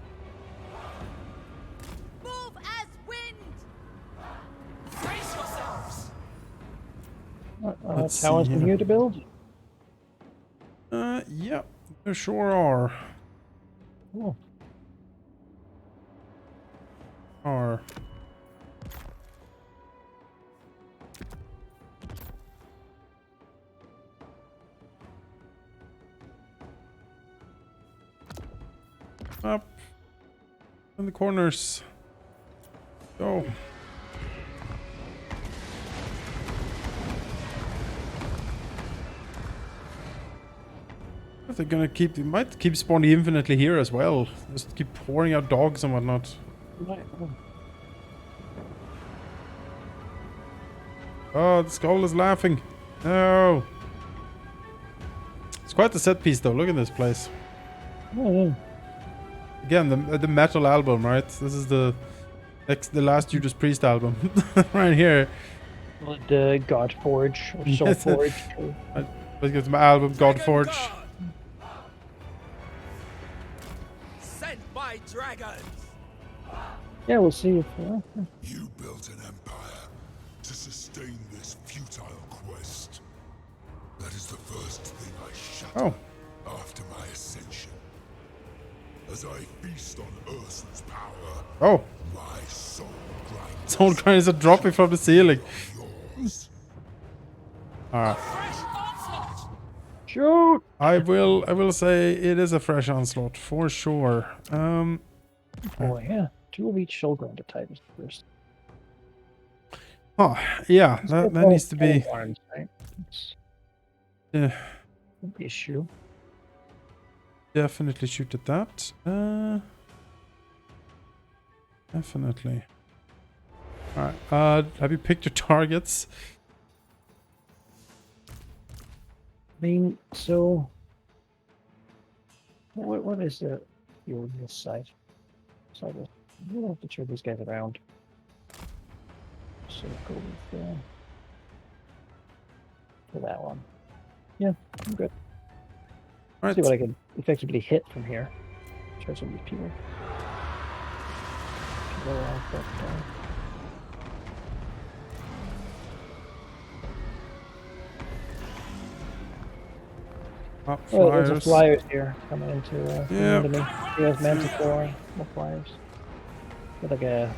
Move as wind. Brace yourselves! Let's Towers see in here. here to build? Yeah, there sure are. Oh. Are. Up. In the corners. Go. If they're gonna keep, they might keep spawning infinitely here as well. Just keep pouring out dogs and whatnot. Right. Oh. Oh, the skull is laughing. No. It's quite the set piece though. Look at this place. Oh, yeah. Again, the metal album, right? This is the last Judas Priest album, right here. The God Forge or Soul Yes. Forge. Let's get my album, Godforge. Sent by dragons! Yeah, we'll see if. You built an empire to sustain this futile quest. That is the first thing I shatter after my ascension. As I feast on Ursul's power, Oh, my soul grinds soul grinders are dropping from the ceiling. yours. Alright. Fresh onslaught! Shoot! I will say it is a fresh onslaught for sure. Oh, yeah. 2 of each Soul Grinder type is the first. Oh, yeah, that needs to be. Arms, right? It's Yeah, an issue. definitely shoot at that. Definitely. Alright, have you picked your targets? I mean, so. What is the this site? So we'll have to turn these guys around. So go with for that one. Yeah, I'm good. Alright. See what I can effectively hit from here. Try some of these people. Go off that, Up oh, there's a flyers. flyers here coming into Yep. me. Here's Manticore, more flyers. Got like a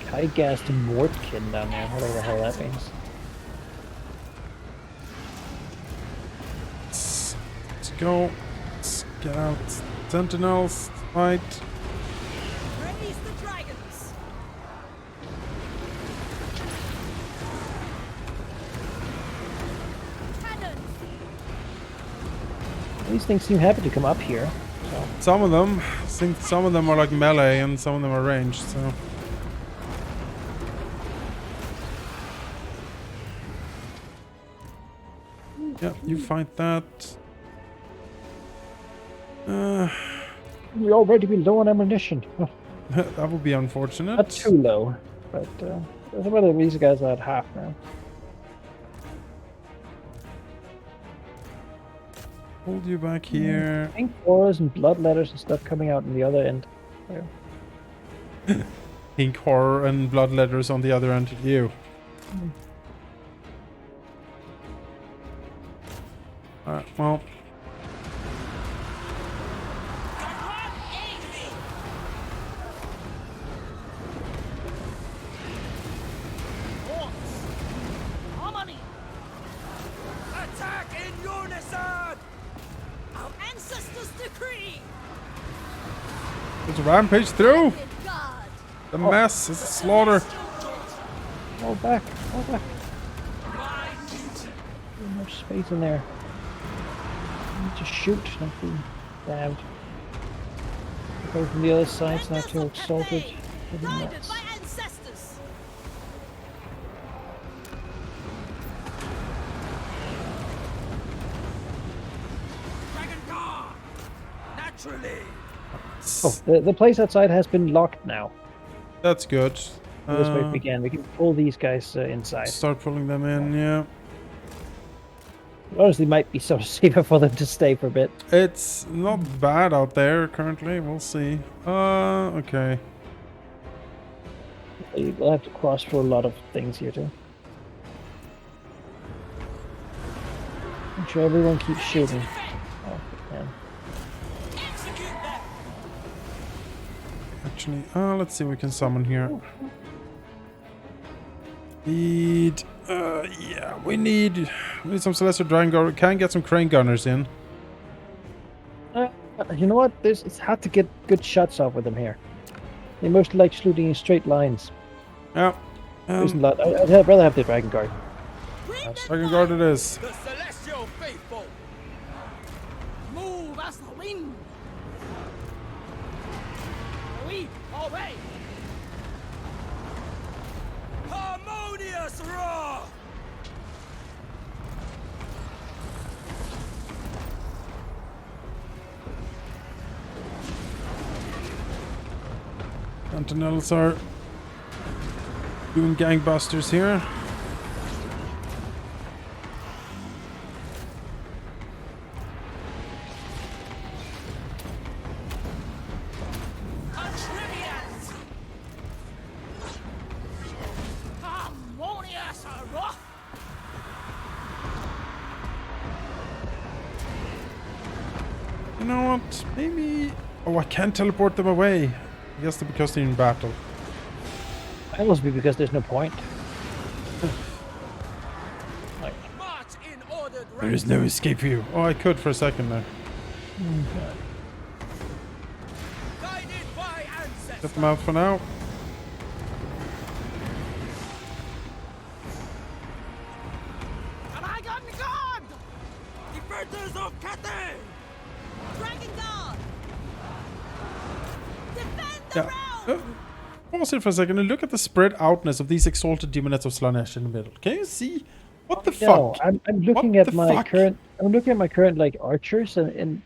Kygast Mortkin down there, whatever the hell that means. Let's go. Let's get out. Sentinels, fight. Raise the dragons! Cannon. These things seem happy to come up here. So Some of them, I think some of them are like melee and some of them are ranged, so. Yeah, you fight that. We already be low on ammunition. That would be unfortunate. Not too low, but whether these guys are at half now. Hold you back here. Pink auras and blood letters and stuff coming out in the other end. There. Pink horror and blood letters on the other end. You. Alright, well. Harmony! Attack in unison! Our ancestors' decree! Let's rampage through! In God. The mess is a slaughter. All back. All back. Too much space in there. Need to shoot, not be stabbed. Go from the other side, it's not too exalted. Pretty Guided nuts. by ancestors! Dragon Guard! Naturally! Oh, the place outside has been locked now. That's good. This way it began. We can pull these guys inside. Start pulling them in, yeah. Honestly, might be sort of safer for them to stay for a bit. It's not bad out there currently. We'll see. Okay. We'll have to cross through a lot of things here too. Make sure everyone keeps shooting. Oh, man. Actually, let's see what we can summon here. Yeah, we need some Celestial Dragon Guard. We can get some Crane Gunners in. You know what? It's hard to get good shots off with them here. They mostly like shooting in straight lines. Yeah. There's a lot. I'd rather have the Dragon Guard. Dragon Guard it is. The celestial faithful! Move as the wind! We obey! Harmonious roar! Sentinels are doing gangbusters here. Atrimians! Harmonious roar! You know what? Maybe... Oh, I can't teleport them away. I guess because they're in battle. That must be because there's no point. Like, March in ordered There is no escape for you. Oh, I could for a second there. guided by ancestors! Get them out for now. Am I got guard? Defenders of Cathay! Dragon Guard! Defend the Yeah. realm! Pause it for a second and look at the spread outness of these exalted demonettes of Slanesh in the middle. Can you see? What the no, fuck? I'm looking What at the my fuck? current. I'm looking at my current like archers, and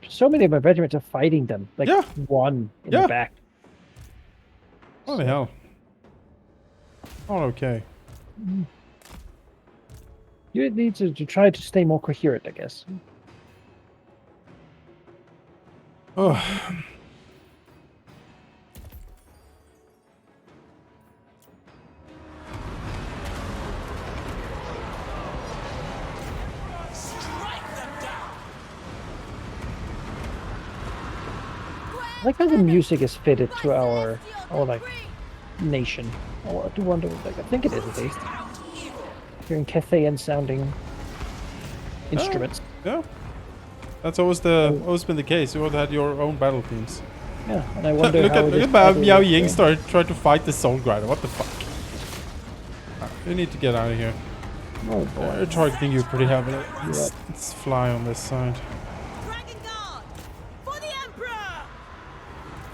so many of my regiments are fighting them. Like Yeah. one in Yeah. the back. What the hell? Not okay. You need to try to stay more coherent, I guess. Oh. I like how the music is fitted to our like nation. I do wonder, like, I think it is at least. Hearing Cathay sounding instruments. Yeah. That's always been the case. You all had your own battle themes. Yeah, and I wonder look how at this Bao battle Miao would, Ying try to fight the Soul Grinder. What the fuck? We need to get out of here. Oh boy. They're targeting you pretty heavily. Let's fly on this side. Dragon Guard! For the Emperor!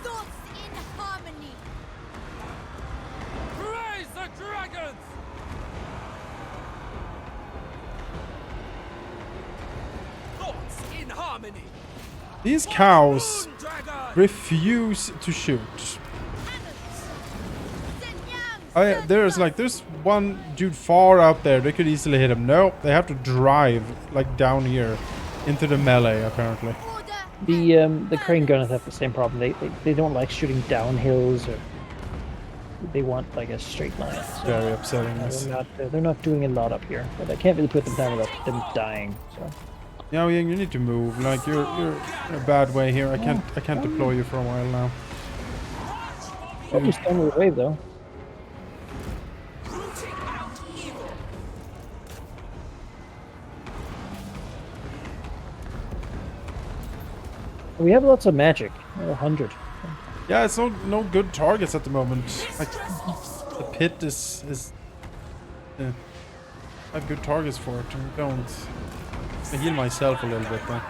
Thoughts in harmony. Praise the dragons! harmony. These cows refuse to shoot. There's one dude far out there. They could easily hit him. No, they have to drive like down here into the melee apparently. The crane gunners have the same problem. They don't like shooting down hills, or they want like a straight line. So Very upsetting. This. they're not doing a lot up here, but I can't really put them down without them dying. So Yeah, you need to move. Like you're in a bad way here. I can't deploy you for a while now. almost done with the wave though. We have lots of magic. 100. Yeah, it's no good targets at the moment. Like the pit is I have good targets for it. I don't. I heal myself a little bit though.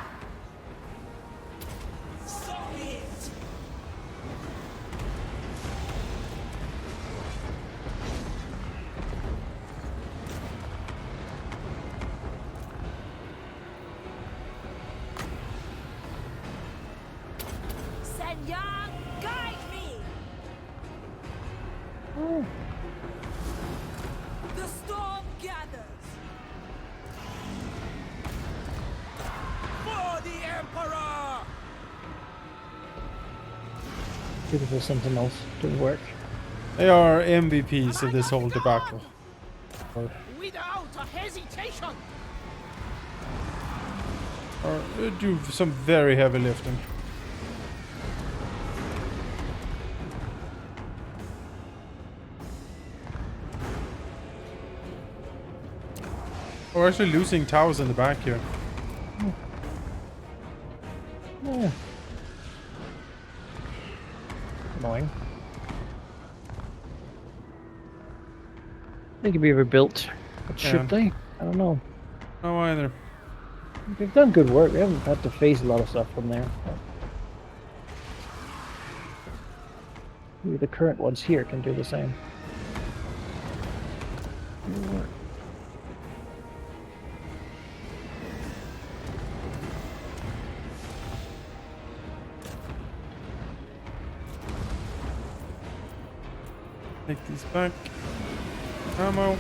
The storm gathers. For the Emperor! Beautiful sentinels doing work. They are MVPs of this whole debacle. Without a hesitation! Or they do some very heavy lifting. We're actually losing towers in the back here. Yeah. Annoying. They could be rebuilt. But should they? I don't know. No either. They've done good work. We haven't had to face a lot of stuff from there. Maybe the current ones here can do the same. Take these back. Ammo.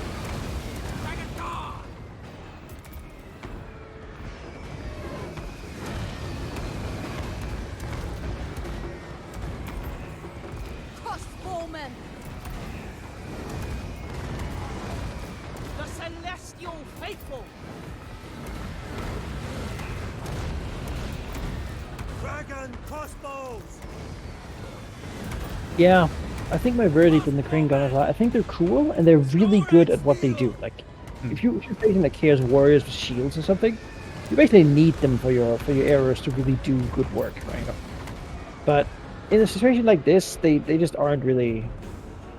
Crossbowmen! The Celestial Faithful! Dragon crossbows! Yeah, I think my verdict on the crane gunners, I think they're cool and they're really good at what they do. Like, if you're facing like Chaos Warriors with shields or something, you basically need them for your arrows to really do good work, right? But in a situation like this, they just aren't really.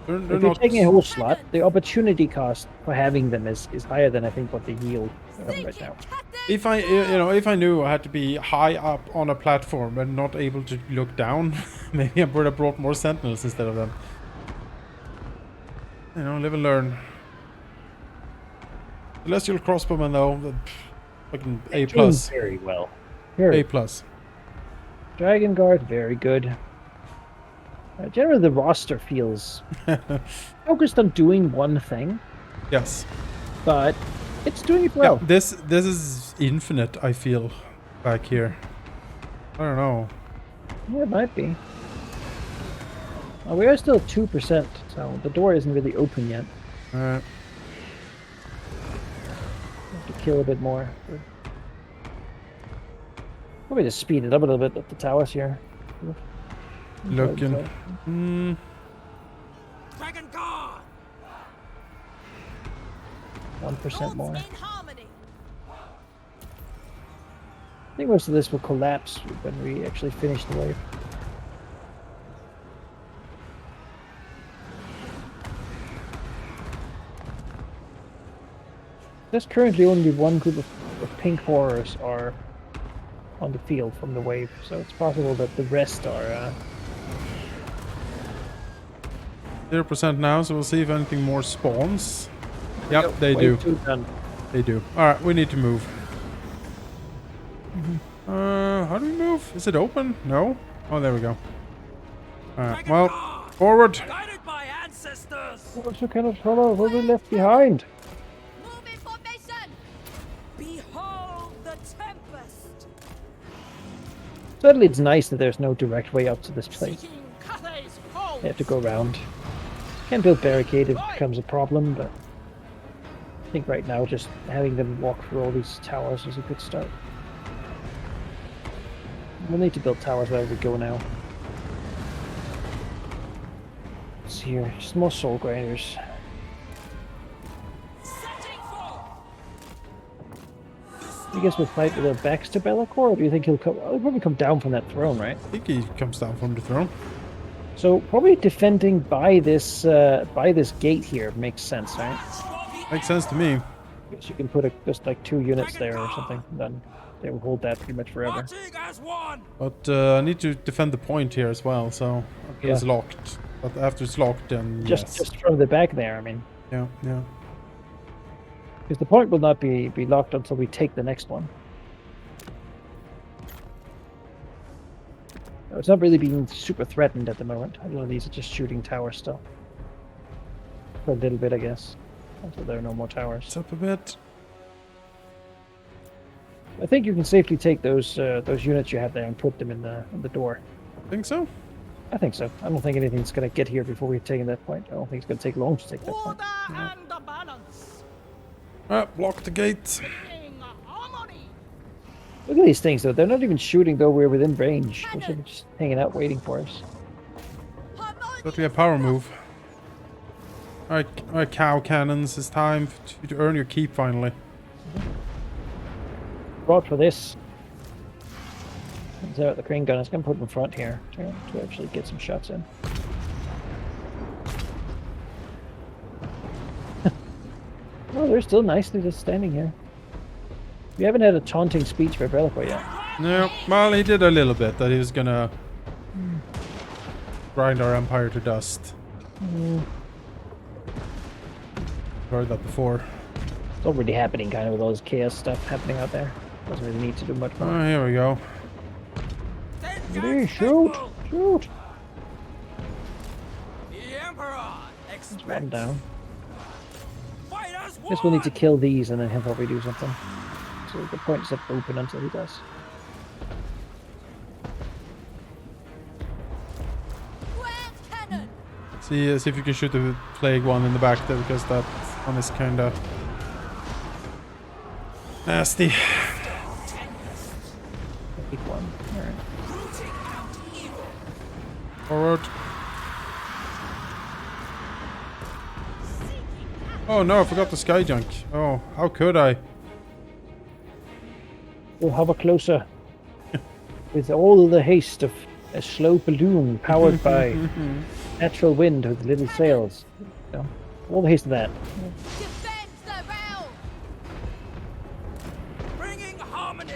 They're If you're not. taking a whole slot, the opportunity cost for having them is higher than I think what they yield right now. If I knew I had to be high up on a platform and not able to look down, maybe I would have brought more sentinels instead of them. You know, live and learn. Celestial crossbowmen though, fucking A plus. Very well. A plus. Dragon Guard, very good. Generally, the roster feels focused on doing one thing, Yes. but it's doing it well. Yeah, this is infinite. I feel back here. I don't know. Yeah, it might be. We are still at 2%, so the door isn't really open yet. Alright. Have to kill a bit more. Probably just speed it up a little bit at the towers here. Looking. Dragon Guard! 1% more. In harmony. I think most of this will collapse when we actually finish the wave. There's currently only one group of pink horrors are on the field from the wave, so it's possible that the rest are 0% now, so we'll see if anything more spawns. Yep, they wave do. 2 done. They do. Alright, we need to move. How do we move? Is it open? No? Oh, there we go. Alright, well, forward. Guided by ancestors. What's the kind of trouble? What we left behind? Move in formation! Behold the tempest. Certainly it's nice that there's no direct way up to this place. Seeking Cathay's home. You have to go around. Can't build barricade if it becomes a problem, but I think right now just having them walk through all these towers is a good start. We'll need to build towers wherever we go now. What's here? Just more soul grinders. Setting forth. I guess we'll fight with our backs to Be'lakor, or do you think he'll come? He'll probably come down from that throne, right? I think he comes down from the throne. So probably defending by this gate here makes sense, right? Makes sense to me. Because you can put just like 2 units there or something, then they will hold that pretty much forever. Marching as one. But I need to defend the point here as well, so it's Yeah. locked. But after it's locked, then yes. Just from the back there, I mean. Yeah, yeah. Because the point will not be locked until we take the next one. No, it's not really being super threatened at the moment. A lot of these are just shooting towers still. For a little bit, I guess. Until there are no more towers. It's up a bit. I think you can safely take those units you have there and put them in the door. Think so? I think so. I don't think anything's going to get here before we've taken that point. I don't think it's going to take long to take that point. Order and the balance. Block the gate. Bringing harmony. Look at these things, though. They're not even shooting, though we're within range. They're sort of just hanging out waiting for us. Got a power move. Alright, cow cannons. It's time to earn your keep finally. Brought for this. Is out the crane gun. It's going to put in front here to actually get some shots in. Oh, they're still nicely just standing here. We haven't had a taunting speech by Be'lakor yet. No, well, he did a little bit. That he was gonna grind our empire to dust. Heard that before. It's already happening, kind of, with all this chaos stuff happening out there. Doesn't really need to do much more. Oh, here we go. Hey, shoot! Shoot! The Emperor Let's run down. Fight as Guess we'll need to kill these and then he'll probably do something. So the point is up open until he does. Grand cannon! See if you can shoot the plague one in the back there, because that one is kinda nasty. Pick one. Alright. Forward. Oh no, I forgot the sky junk. Oh, how could I? We'll hover closer. With all the haste of a slow balloon powered by natural wind with little sails. You know, all the haste of that. Defend the realm! bringing harmony.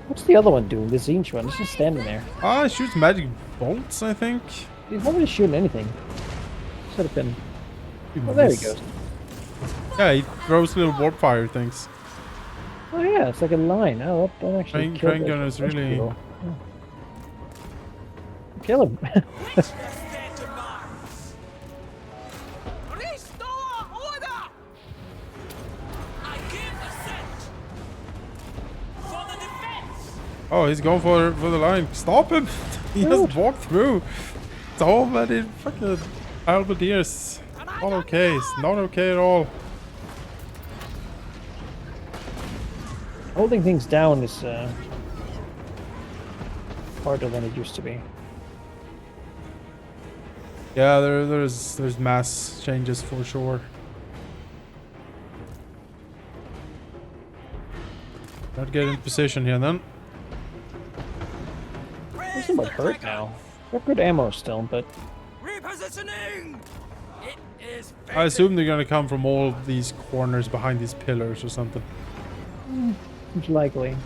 What's the other one doing? The Zinch one? He's just standing there. Ah, it shoots magic bolts, I think. He's not really shooting anything. Should have been. Oh, there he goes. Yeah, he throws little warp fire things. Oh yeah, it's like a line. Oh, that actually killed Train those- gun is those really. people. Yeah. Kill him. Witness their demise. Restore order. I give assent. For the defense. Oh, he's going for the line. Stop him! He just walked through. So many fucking halberdiers. Not okay. It's not okay at all. Holding things down is harder than it used to be. Yeah, there's mass changes for sure. Gotta get in position here then. This is about hurt now. Got good ammo still, but Repositioning. It is. I assume they're gonna come from all these corners behind these pillars or something. it's likely.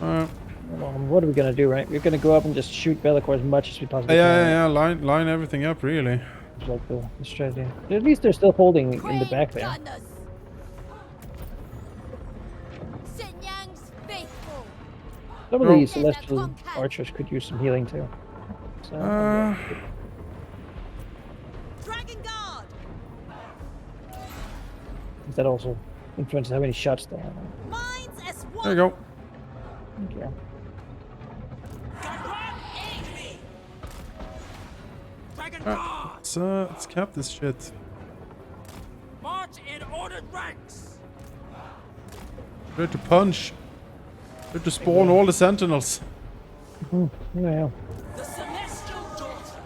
Well, what are we gonna do, right? We're gonna go up and just shoot Be'lakor as much as we possibly Yeah, can. yeah, line everything up really. It's like the strategy. At least they're still holding in the back there. Gunners. Shenyang's faithful. Some of No. these celestial archers could use some healing too. So, Dragon Guard! that also influences how many shots they have. Minds as one! There you go. Okay. Dragon Guard! Let's cap this shit. March in ordered ranks! Ready to punch. Ready to spawn all the sentinels. Yeah. The Celestial Daughter!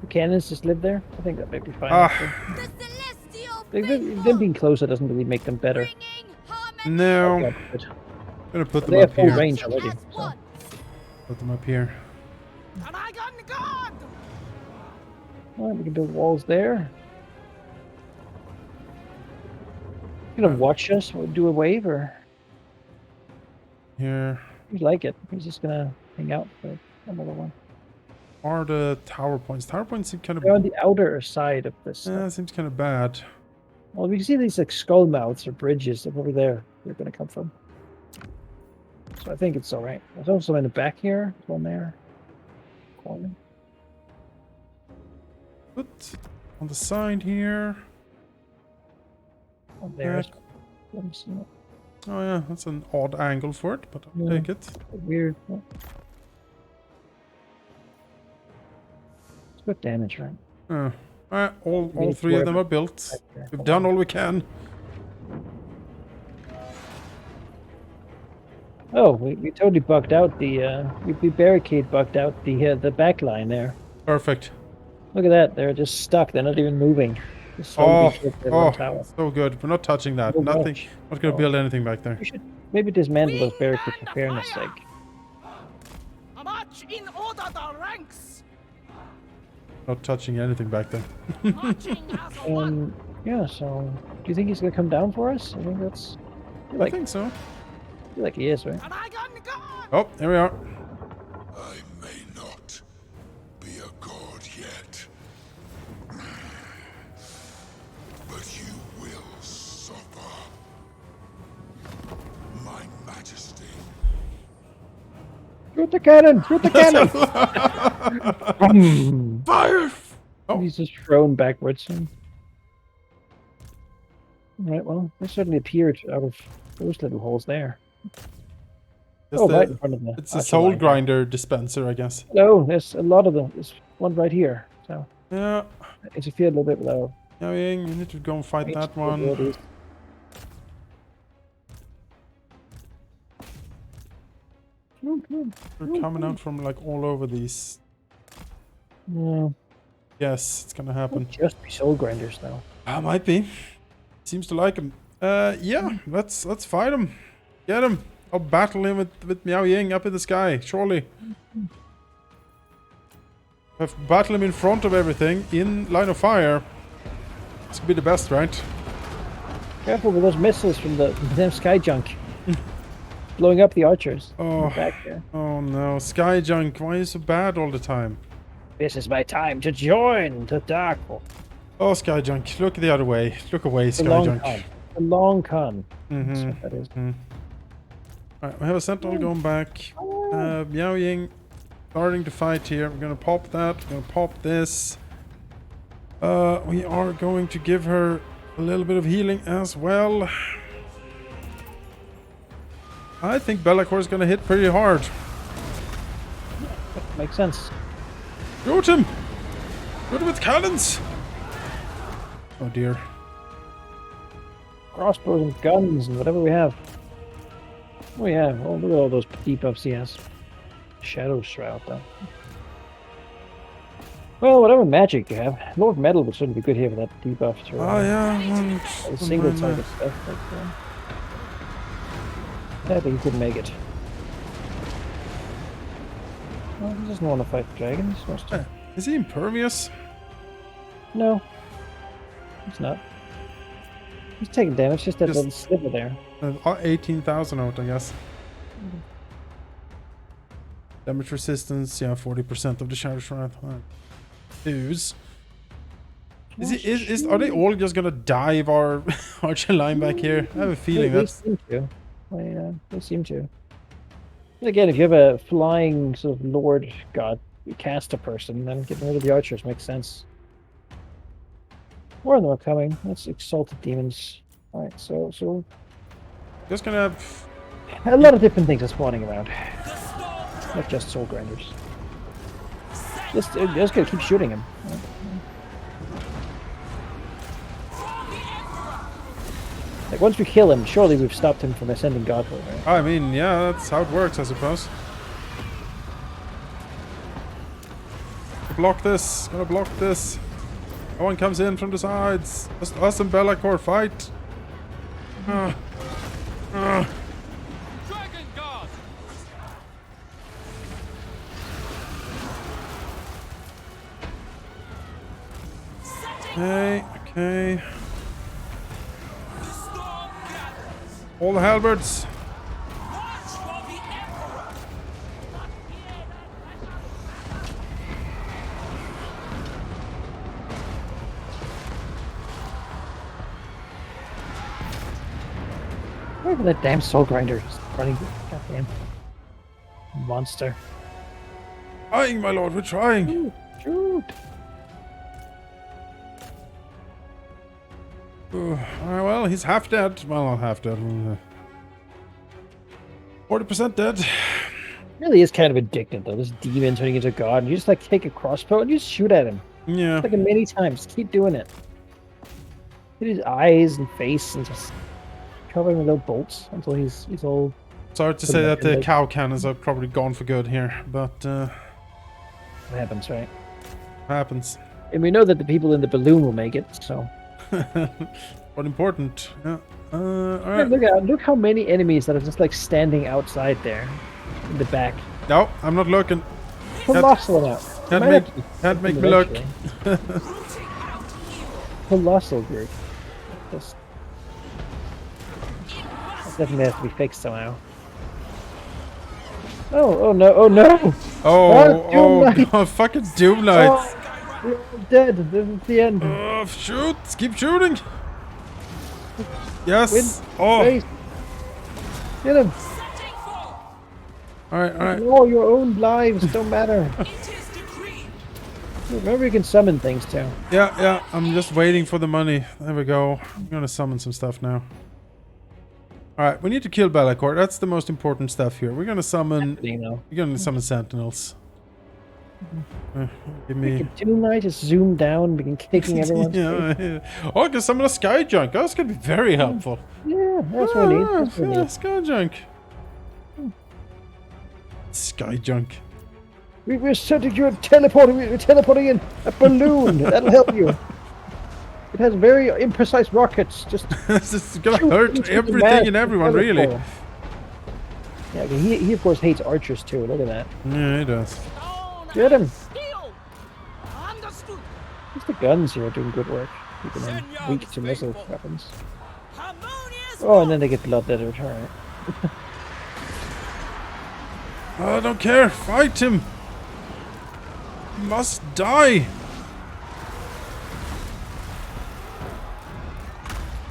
The cannons just live there. I think that might be fine. Ah. actually. The celestial Them faithful. being closer doesn't really make them better. Bringing harmony. No. Yeah, but Gonna put they them have up full here. range already. As So. one. Put them up here. And I got guard! Alright, we can build walls there. You gonna watch us or do a wave, or Here you like it? He's just gonna hang out for another one. are the tower points. Tower points seem kind They're on of. the outer side of this. Yeah, seems kind of bad. Well, we can see these like skull mouths or bridges over there. They're gonna come from. So I think it's all right. There's also in the back here. There's one there. Corner. Put on the side here. One there. Back. Let me see. Oh yeah, that's an odd angle for it, but I'll Yeah. take it. Weird. It's good damage, right? All three of them are built. We've done all we can. Oh, we totally bugged out the we barricade bugged out the back line there. Perfect. Look at that, they're just stuck, they're not even moving. Just slowly shift their one tower. So good. We're not touching that. No Nothing. much. Not gonna build anything back there. We should maybe dismantle those barricades for fairness sake. A march in order the ranks! Not touching anything back there. Marching as a one! Yeah, so do you think he's gonna come down for us? I think that's I think so. I feel like he is, right? And I got guard! Oh, here we are. I may not be a god yet, but you will suffer. My majesty. Shoot the cannon! Shoot the cannon! Fire! Oh. He's just thrown backwards. Alright, well, they certainly appeared out of those little holes there. It's right in front of the it's a archer soul line. grinder dispenser, I guess. No, there's a lot of them. There's one right here. So Yeah. it's a feel a little bit low. Now, Ying, you need to go and fight Wait, that where one. it is. They're coming out from like all over these. No, Yes, it's gonna happen. just be soul grinders now. Might be. Seems to like him. Yeah, let's fight him. Get him. I'll battle him with Miao Ying up in the sky, surely. Have to battle him in front of everything, in line of fire. This could be the best, right? Careful with those missiles from the damn sky junk. Blowing up the archers. in the Oh. back there. Oh no, Sky Junk, why are you so bad all the time? This is my time to join the dark one. Oh, Sky Junk, look the other way. Look away, The Sky long Junk. con. The long con. That's Mm-hmm. what that is. Alright, we have a sentinel going back. Miao Ying starting to fight here. We're gonna pop that. We're gonna pop this. We are going to give her a little bit of healing as well. I think Be'lakor is gonna hit pretty hard. Makes sense. Shoot him! Shoot him with cannons! Oh dear. Crossbows and guns and whatever we have. Oh yeah, oh, look at all those debuffs he has. Shadow Shroud though. Well, whatever magic you have, Lord Metal would certainly be good here for that debuff. Oh yeah, The single target stuff. But, I think he couldn't make it. Well, he doesn't want to fight the dragons. He wants to... Is he impervious? No, he's not. He's taking damage, just that Just- little sliver there. 18,000 out, I guess. Damage resistance, yeah, 40% of the Shadow Shroud. Ooze. Are they all just gonna dive our archer line back here? I have a feeling They that's... seem to. They seem to. And again, if you have a flying sort of lord god caster person, then getting rid of the archers makes sense. More of them are coming. That's exalted demons. Alright, so Just gonna have... a lot of different things are spawning around. Not just soul grinders. Just gonna keep shooting him. Like once we kill him, surely we've stopped him from ascending godhood, right? I mean, yeah, that's how it works, I suppose. Block this. Gonna block this. No one comes in from the sides. Just us and Bellacore fight. Dragon Guard! Okay, okay. All the halberds. Where are that damn soul grinder just running? Goddamn monster. Trying, my lord, we're trying. Shoot! Alright, well, he's half dead. Well, not half dead. 40% dead. Really is kind of addictive though. This demon turning into a god, and you just like take a crossbow and you just shoot at him. Yeah. Like many times. Just keep doing it. Hit his eyes and face and just cover him with little bolts until he's all. Sorry to say that the cow cannons are probably gone for good here, but It happens, right? happens. And we know that the people in the balloon will make it, so. What important? Yeah. Yeah, Alright. look how many enemies that are just like standing outside there in the back. No, I'm not looking. Colossal now. Can't make me look. Colossal group. Just that definitely has to be fixed somehow. Oh no! Oh no! Oh god, fucking Doom Knights. Oh, we're all dead. This is the end. Shoot! Keep shooting! Yes! Win. Oh! Face. Get him! Alright, alright. No, your own lives don't matter. Remember, you can summon things too. Yeah, yeah, I'm just waiting for the money. There we go. I'm gonna summon some stuff now. Alright, we need to kill Bellacore. That's the most important stuff here. We're gonna summon... We're gonna summon sentinels. Give me... Doom Knight just zoom down, begin kicking everyone's yeah. Oh, I can summon a sky junk. That's gonna be very helpful. Yeah, that's what we need. That's what we Yeah, need. sky junk. Sky junk. We're sending you we're teleporting in a balloon. That'll help you. It has very imprecise rockets. Just This is gonna shoot hurt into the everything mass and of everyone, really. Bellacore. Yeah, okay, he of course hates archers too. Look at that. Yeah, he does. Get him. Understood. Just the guns here are doing good work, keeping them weak to missile weapons. Oh, and then they get blood that return. Oh, I don't care. Fight him. He must die.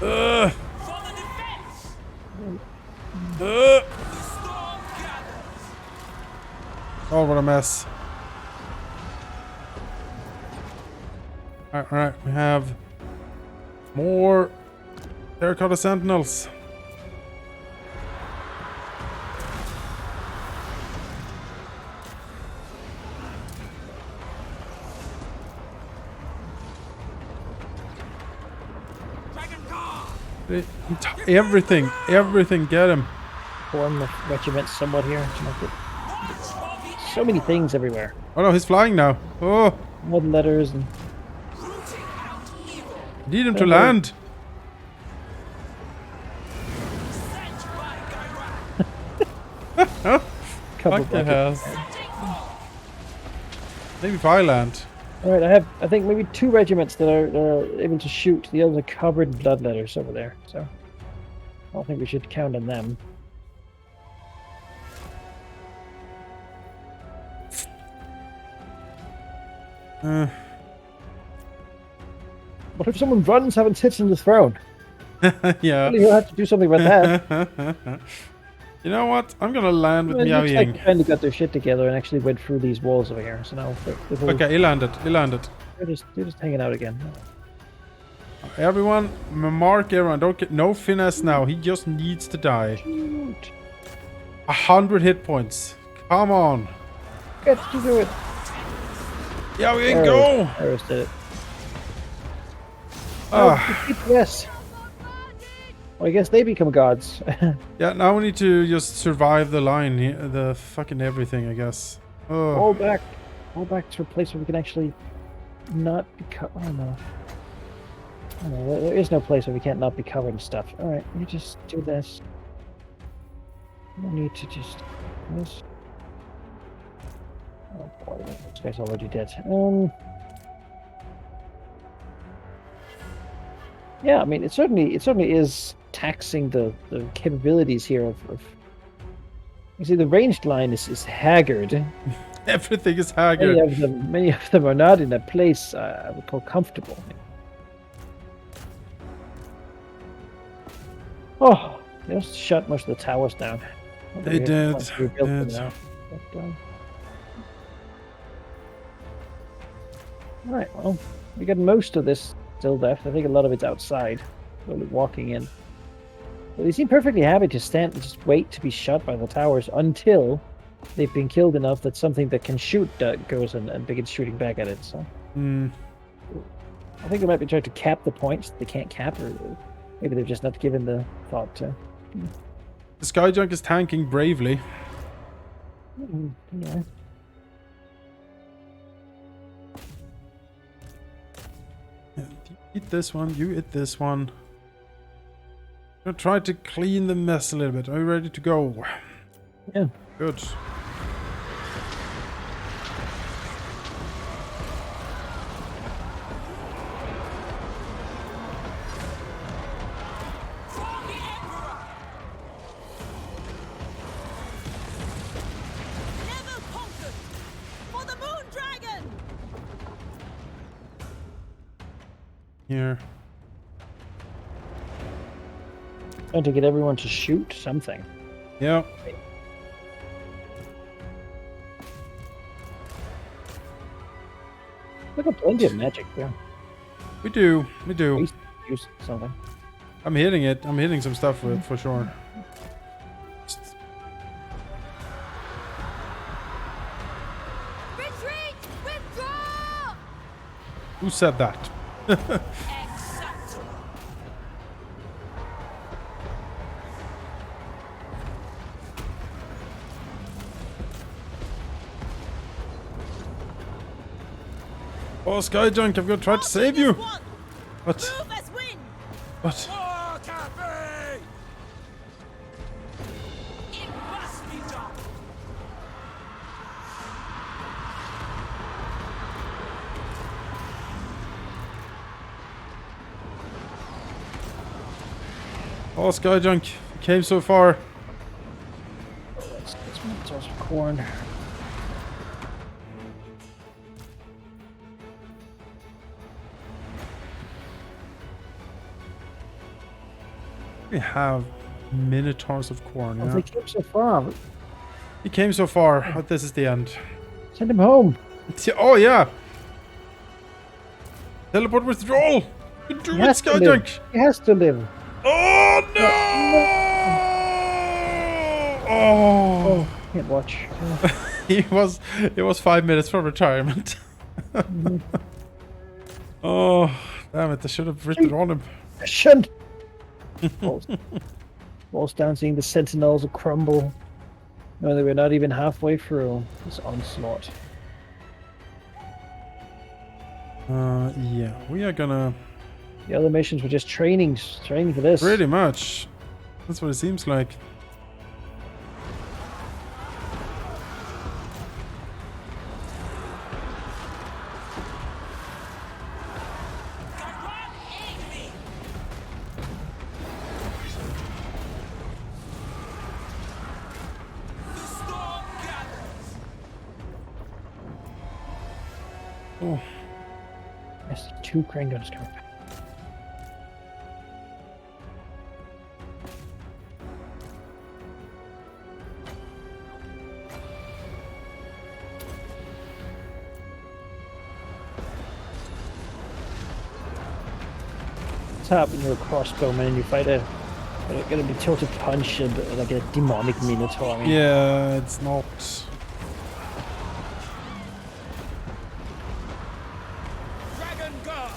Oh, what a mess. Alright, we have more terracotta sentinels. Everything, get him. Form the regiment somewhat here to make it. So many things everywhere. Oh no, he's flying now. Oh, Mud letters and need him to land. couple Fuck the buckets. hell. Maybe if I land. All right, I think maybe 2 regiments that are able to shoot. The others are covered in blood letters over there. So I don't think we should count on them. What if someone runs up and sits on the throne? Yeah. Surely he'll have to do something about that. You know what? I'm gonna land with Well, it Miao looks like Ying. they finally got their shit together and actually went through these walls over here. So now Okay, he landed. He landed. they're just hanging out again. Everyone, mark everyone. Don't get no finesse now. He just needs to die. Shoot. 100 hit points. Come on. Get to do it. Yeah, we can go. Arrows did it. Ah. Yes. Well, I guess they become gods. Yeah, now we need to just survive the line here. The fucking everything, I guess. Oh. All back to a place where we can actually not be covered. Oh no. Oh, no, there is no place where we can't not be covered in stuff. Alright, let me just do this. No need to just this. Oh boy, this guy's already dead. Yeah, I mean it certainly is taxing the capabilities here of you see the ranged line is haggard. Everything is haggard. Many of them are not in a place I would call comfortable. Oh, they just shut most of the towers down. They did. Alright, well, we got most of this still left. I think a lot of it's outside, slowly walking in. But they seem perfectly happy to stand and just wait to be shot by the towers until they've been killed enough that something that can shoot goes and begins shooting back at it. So I think they might be trying to cap the points they can't cap, or maybe they've just not given the thought to. The Skyjunk is tanking bravely. Yeah. You eat this one, you eat this one. I'm gonna try to clean the mess a little bit. Are you ready to go? Yeah. Good. Here. Trying to get everyone to shoot something. Yeah. Look at plenty of magic there. We do. We do. Use something. I'm hitting it. I'm hitting some stuff with it for sure. Retreat! Withdraw! Who said that? Oh, Skyjunk, I'm gonna try to save you. What? What? Cathay! It must be done. Oh, Skyjunk, you came so far. Let's move towards corn. We have minotaurs of corn. Oh, Yeah. they came so far. He came so far, but this is the end. Send him home. Oh yeah. Teleport withdrawal. You do it, Skyjunk. He has to live. Oh no! Oh. Can't watch. It was 5 minutes from retirement. Oh, damn it! I should have written on him. I shouldn't. Walls down, seeing the sentinels crumble. No, they were not even halfway through this onslaught. Yeah, we are gonna. The other missions were just training for this. Pretty much. That's what it seems like. Oh. I see 2 crane guns coming back. top and you're a crossbowman and you fight gonna be tilted punch and like a demonic minotaur. I mean, Yeah, it's not. Dragon Guard!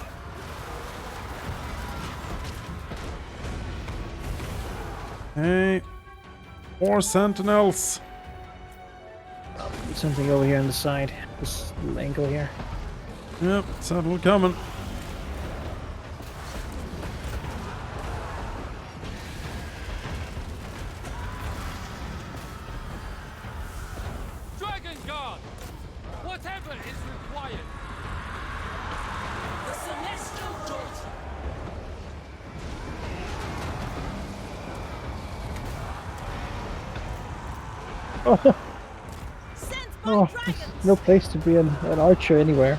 Hey, more sentinels. something over here on the side. This little angle here. Yep, sentinel coming. Dragon Guard! Whatever is required! The Celestial Daughter! Oh, Sent by oh, dragons! there's no place to be an archer anywhere.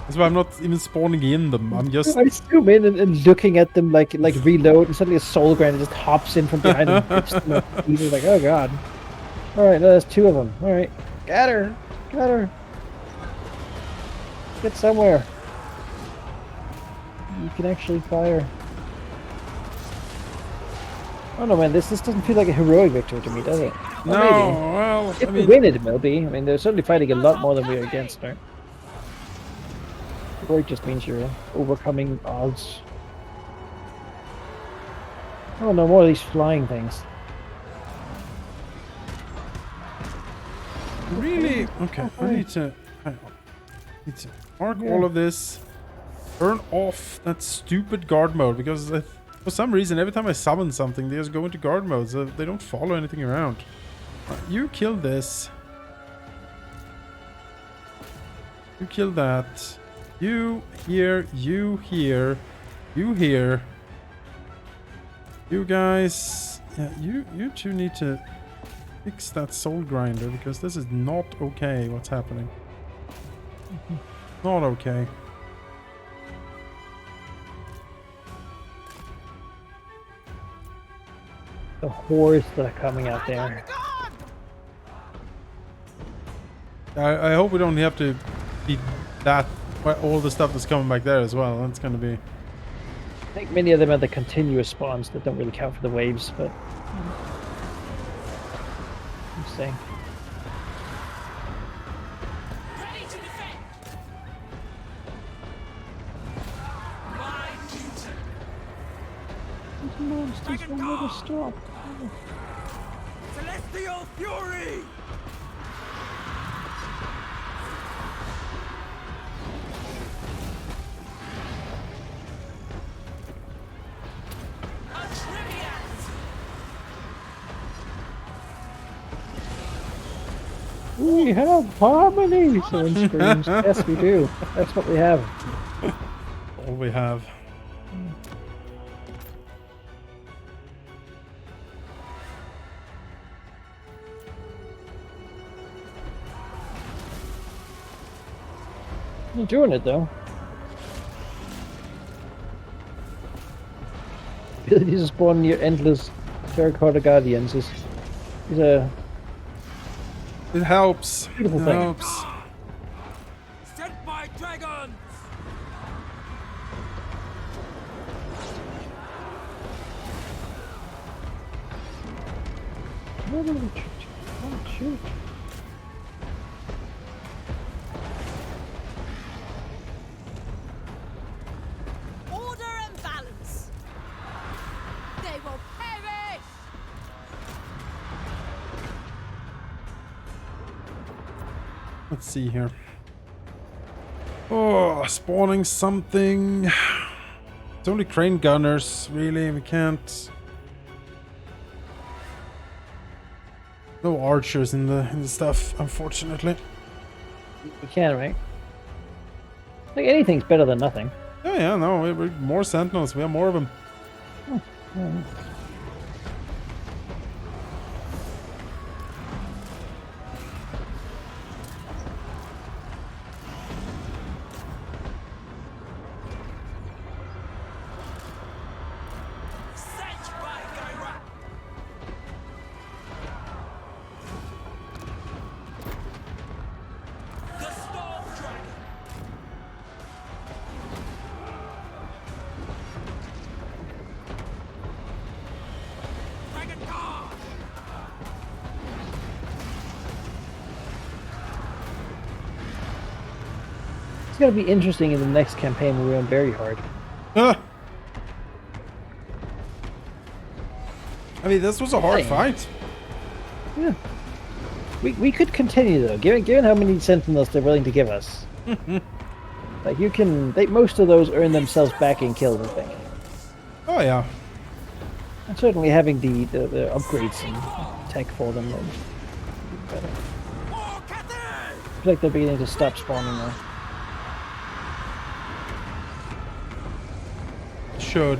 That's why I'm not even spawning in them. I'm just. I zoom in and looking at them like reload, and suddenly a soul grinder just hops in from behind and rips them up. He's like, oh god. Alright, no, there's two of them. Alright. Got her. Got her. Get somewhere. You can actually fire. Oh no, man, this doesn't feel like a heroic victory to me, does it? No, Well, well, maybe. If we win it will be. I mean, they're certainly fighting a lot more than we are against, right? Heroic just means you're overcoming odds. Oh no, more of these flying things. really? Okay, I need to. Hang on. Need to mark all of this. Turn off that stupid guard mode because for some reason, every time I summon something, they just go into guard mode, so they don't follow anything around. Right, you kill this. You kill that. You here, you here, you here. You guys, yeah, you two need to fix that soul grinder because this is not okay what's happening. Not okay. The hordes that are coming out there. I hope we don't have to be that all the stuff that's coming back there as well. That's gonna be. I think many of them are the continuous spawns that don't really count for the waves, but interesting. Ready to defend! My duty! These monsters will never stop. Celestial Fury! We have harmony! Someone screams. Yes, we do. That's what we have. All we have. You're doing it, though. Ability to spawn near endless terracotta guardians is a It helps. beautiful It thing. helps. Sent by dragons! Oh, shoot. Order and balance! They will perish! Let's see here. Oh, spawning something. It's only crane gunners, really. We can't. No archers in the stuff, unfortunately. We can, right? Like anything's better than nothing. Yeah, no, we're more sentinels. We have more of them. Sent by Gyra! The Storm Dragon! It's gonna be interesting in the next campaign when we're on very hard. Ah. I mean, this was a hard fight. Yeah. We could continue though, given how many sentinels they're willing to give us. Like most of those earn themselves back in kills, I think. Oh yeah. And certainly having the upgrades and tech for them would be better. I feel like they're beginning to stop spawning now. Should.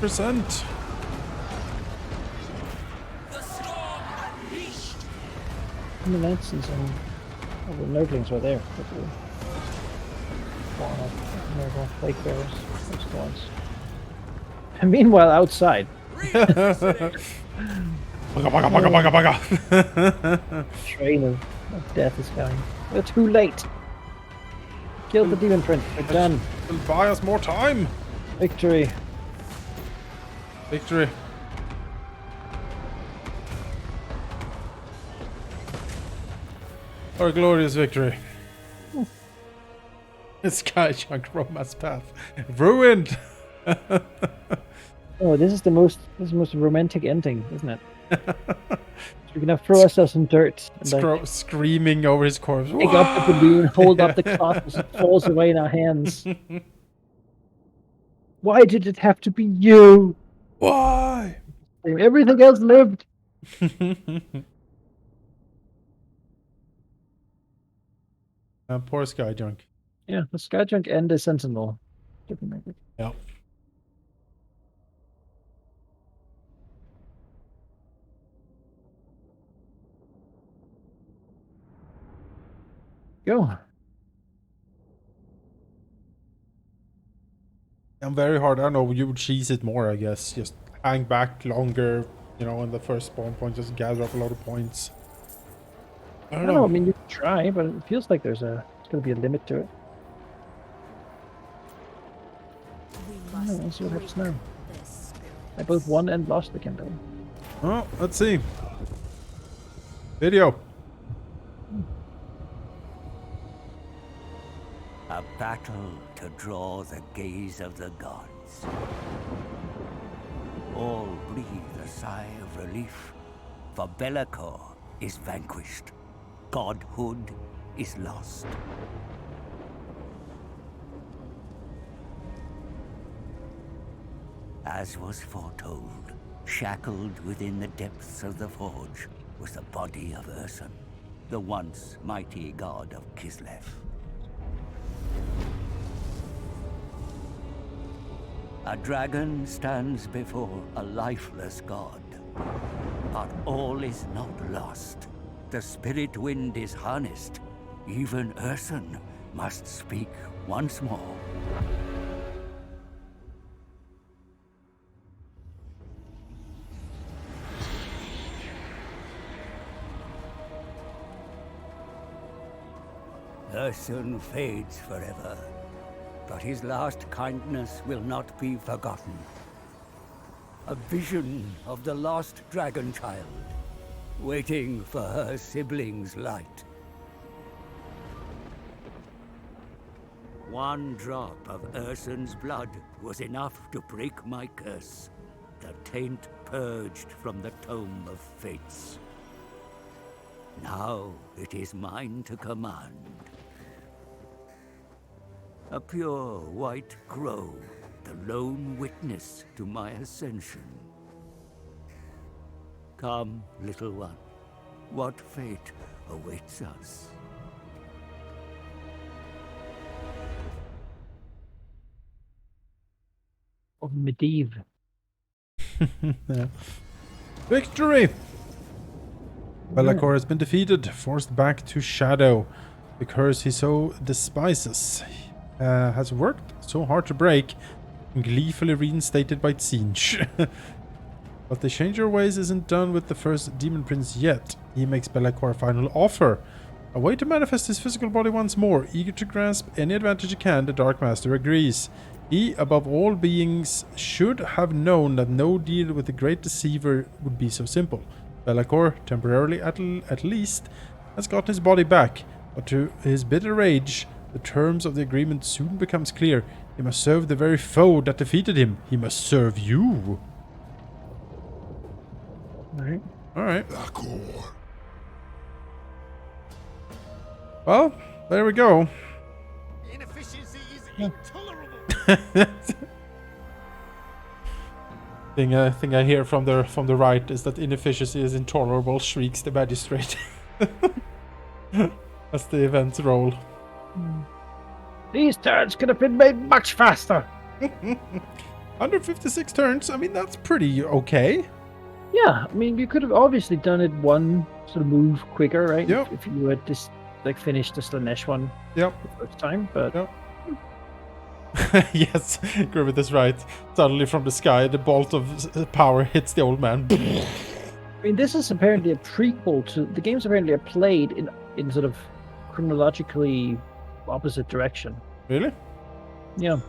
Percent. The Lances and the Nerdlings were there. Lake bearers. Those ones. And meanwhile, outside. Train of death is coming. We're too late. Killed the demon prince. We're done. It'll buy us more time. Victory. Victory. Our glorious victory. Sky Chunk romance path ruined. Oh, this is the most romantic ending, isn't it? We can now throw ourselves in dirt and like, screaming over his corpse. pick up the balloon, hold up the cloth as it falls away in our hands. Why did it have to be you? Why? Everything else lived. Poor Sky Junk. Yeah, the Skyjunk and the Sentinel. Yep. Go. I'm very hard. I don't know. You would cheese it more, I guess. Just hang back longer, you know, in the first spawn point. Just gather up a lot of points. I don't know. I mean, you can try, but it feels like there's going to be a limit to it. Let's see what happens now. I both won and lost the campaign. Oh, let's see. Video. A battle to draw the gaze of the gods. All breathe a sigh of relief, for Be'lakor is vanquished. Godhood is lost. As was foretold, shackled within the depths of the forge was the body of Ursun, the once mighty god of Kislev. A dragon stands before a lifeless god, but all is not lost. The spirit wind is harnessed. Even Ursun must speak once more. Ursun fades forever, but his last kindness will not be forgotten. A vision of the lost dragon child, waiting for her sibling's light. One drop of Ursun's blood was enough to break my curse, the taint purged from the tome of fates. Now it is mine to command. A pure white crow, the lone witness to my ascension. Come, little one, what fate awaits us? Of Medivh. Yeah. Victory! Be'lakor has been defeated, forced back to shadow. The curse he so despises has worked so hard to break, and gleefully reinstated by Tzeentch. But the change your ways isn't done with the first demon prince yet. He makes Be'lakor a final offer. A way to manifest his physical body once more. Eager to grasp any advantage he can, the Dark Master agrees. He, above all beings, should have known that no deal with the Great Deceiver would be so simple. Be'lakor, temporarily at least, has gotten his body back, but to his bitter rage, the terms of the agreement soon becomes clear. He must serve the very foe that defeated him. He must serve you. Alright. Alright. Be'lakor. Well, there we go. Inefficiency is intolerable. Thing I hear from the right is that inefficiency is intolerable, shrieks the magistrate. That's the event's role. These turns could have been made much faster. 156 turns, I mean, that's pretty okay. Yeah, I mean, you could have obviously done it one sort of move quicker, right? Yep. If you had just like finished the Slanesh one Yep. the first time, but Yep. Yes, Griffith is right. Suddenly from the sky, the bolt of power hits the old man. I mean, this is apparently a prequel to the games. Apparently, are played in sort of chronologically opposite direction. Really? Yeah. So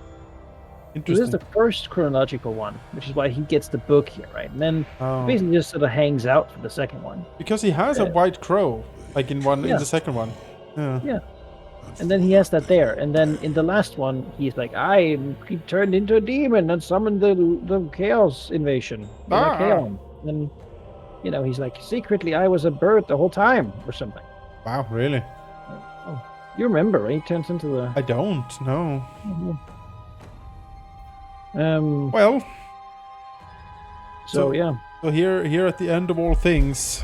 this Interesting. is the first chronological one, which is why he gets the book here, right? And then Oh. basically just sort of hangs out for the second one. Because he has a white crow, like in Yeah. the second one. Yeah. Yeah. And then he has that there. And then in the last one, he's like, he turned into a demon and summoned the chaos invasion. Ah. Chaos. And, you know, he's like, secretly, I was a bird the whole time or something. Wow, really? Oh, you remember, right? He turns into the... I don't know. Well, So- so yeah. So here at the end of all things,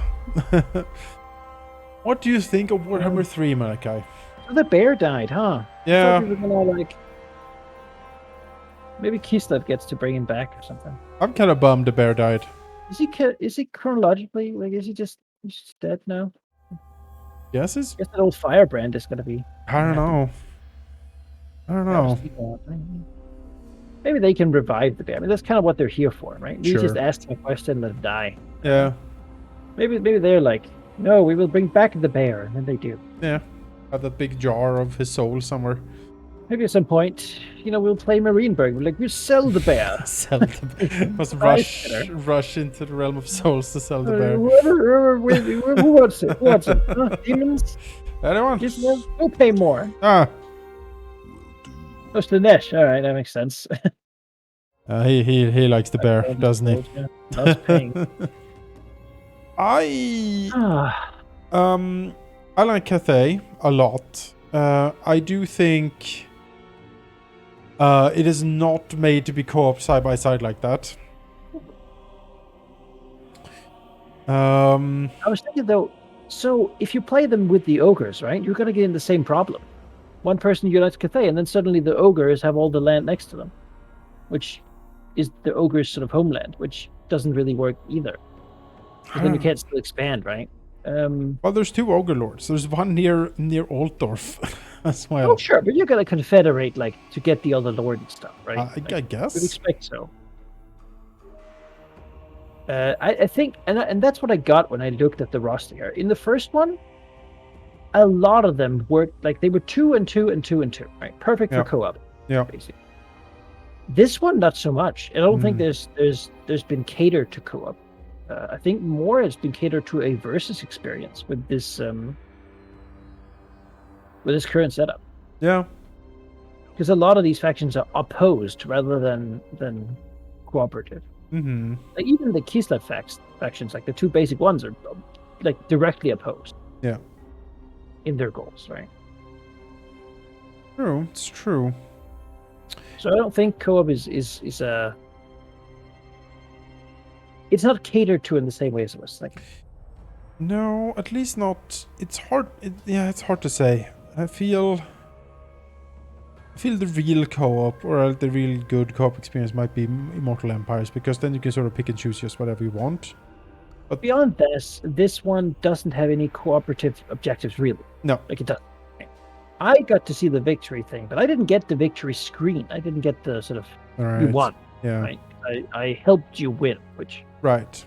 what do you think of Warhammer 3, Manaki? So the bear died, huh? I Yeah, thought we were gonna, like... Maybe Kislev gets to bring him back or something. I'm kind of bummed the bear died. Is he chronologically, like, is he just he's just dead now? Yes, it's... I guess that old firebrand is gonna be... I don't know. I don't know. Maybe they can revive the bear. I mean, that's kind of what they're here for, right? You Sure. just ask them a question and let him die. Yeah, Maybe they're like, no, we will bring back the bear, and then they do. yeah. Have that big jar of his soul somewhere. Maybe at some point, you know, we'll play Marienburg. We're like, we'll sell the bear. Sell the must Price rush into the realm of souls to sell the bear. Who wants it? Who wants it? Huh? Demons? Anyone? Just we'll pay more. Ah, Oh, Slanesh. All right, that makes sense. he likes the bear, doesn't he? Yeah, loves paying. I like Cathay a lot. I do think it is not made to be co-op side by side like that. I was thinking though, so if you play them with the ogres, right, you're gonna get in the same problem. One person unites Cathay, and then suddenly the ogres have all the land next to them, which is the ogre's sort of homeland, which doesn't really work either. But then you can't still expand, right? Well, there's two ogre lords. There's one near Altdorf as well. Oh, sure, but you're gonna confederate, like, to get the other lord and stuff, right? I Like, guess. you'd expect so. I think, and that's what I got when I looked at the roster here. In the first one, a lot of them worked, like, they were 2 and 2 and 2 and 2, right? Perfect Yeah. for co-op. Yeah. Basically. This one, not so much. I don't think there's been catered to co-op. I think more has been catered to a versus experience with this current setup. Yeah. Because a lot of these factions are opposed rather than cooperative. Mm-hmm. Like even the Kislev factions, like the two basic ones, are like directly opposed. Yeah. In their goals, right? True. It's true. So I don't think co-op is it's not catered to in the same way as it was. Like, No, at least not. It's hard. It's hard to say. I feel the real co-op or the real good co-op experience might be Immortal Empires, because then you can sort of pick and choose just whatever you want. beyond this one doesn't have any cooperative objectives really. No. Like it does. I got to see the victory thing, but I didn't get the victory screen. I didn't get the sort of All you right. won. Yeah. Right? I helped you win, which Right.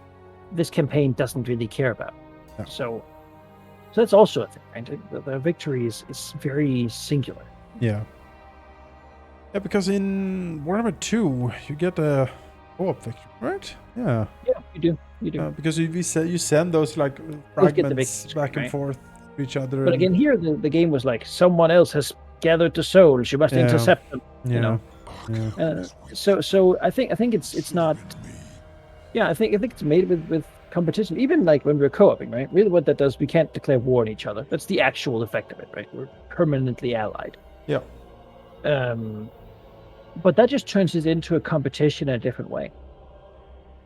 this campaign doesn't really care about. Yeah. So that's also a thing, right? The victory is very singular. Yeah. Yeah, because in Warhammer 2, you get a co-op victory, right? Yeah. Yeah, you do. Because you send those like Both get the fragments victory, back and right? forth to each other. But again, here the game was like someone else has gathered the souls. You must Yeah. intercept them. Yeah. You know. Yeah. So I think it's not. Yeah, I think it's made with competition. Even like when we're co-oping, right? Really, what that does, we can't declare war on each other. That's the actual effect of it, right? We're permanently allied. Yeah. But that just turns it into a competition in a different way.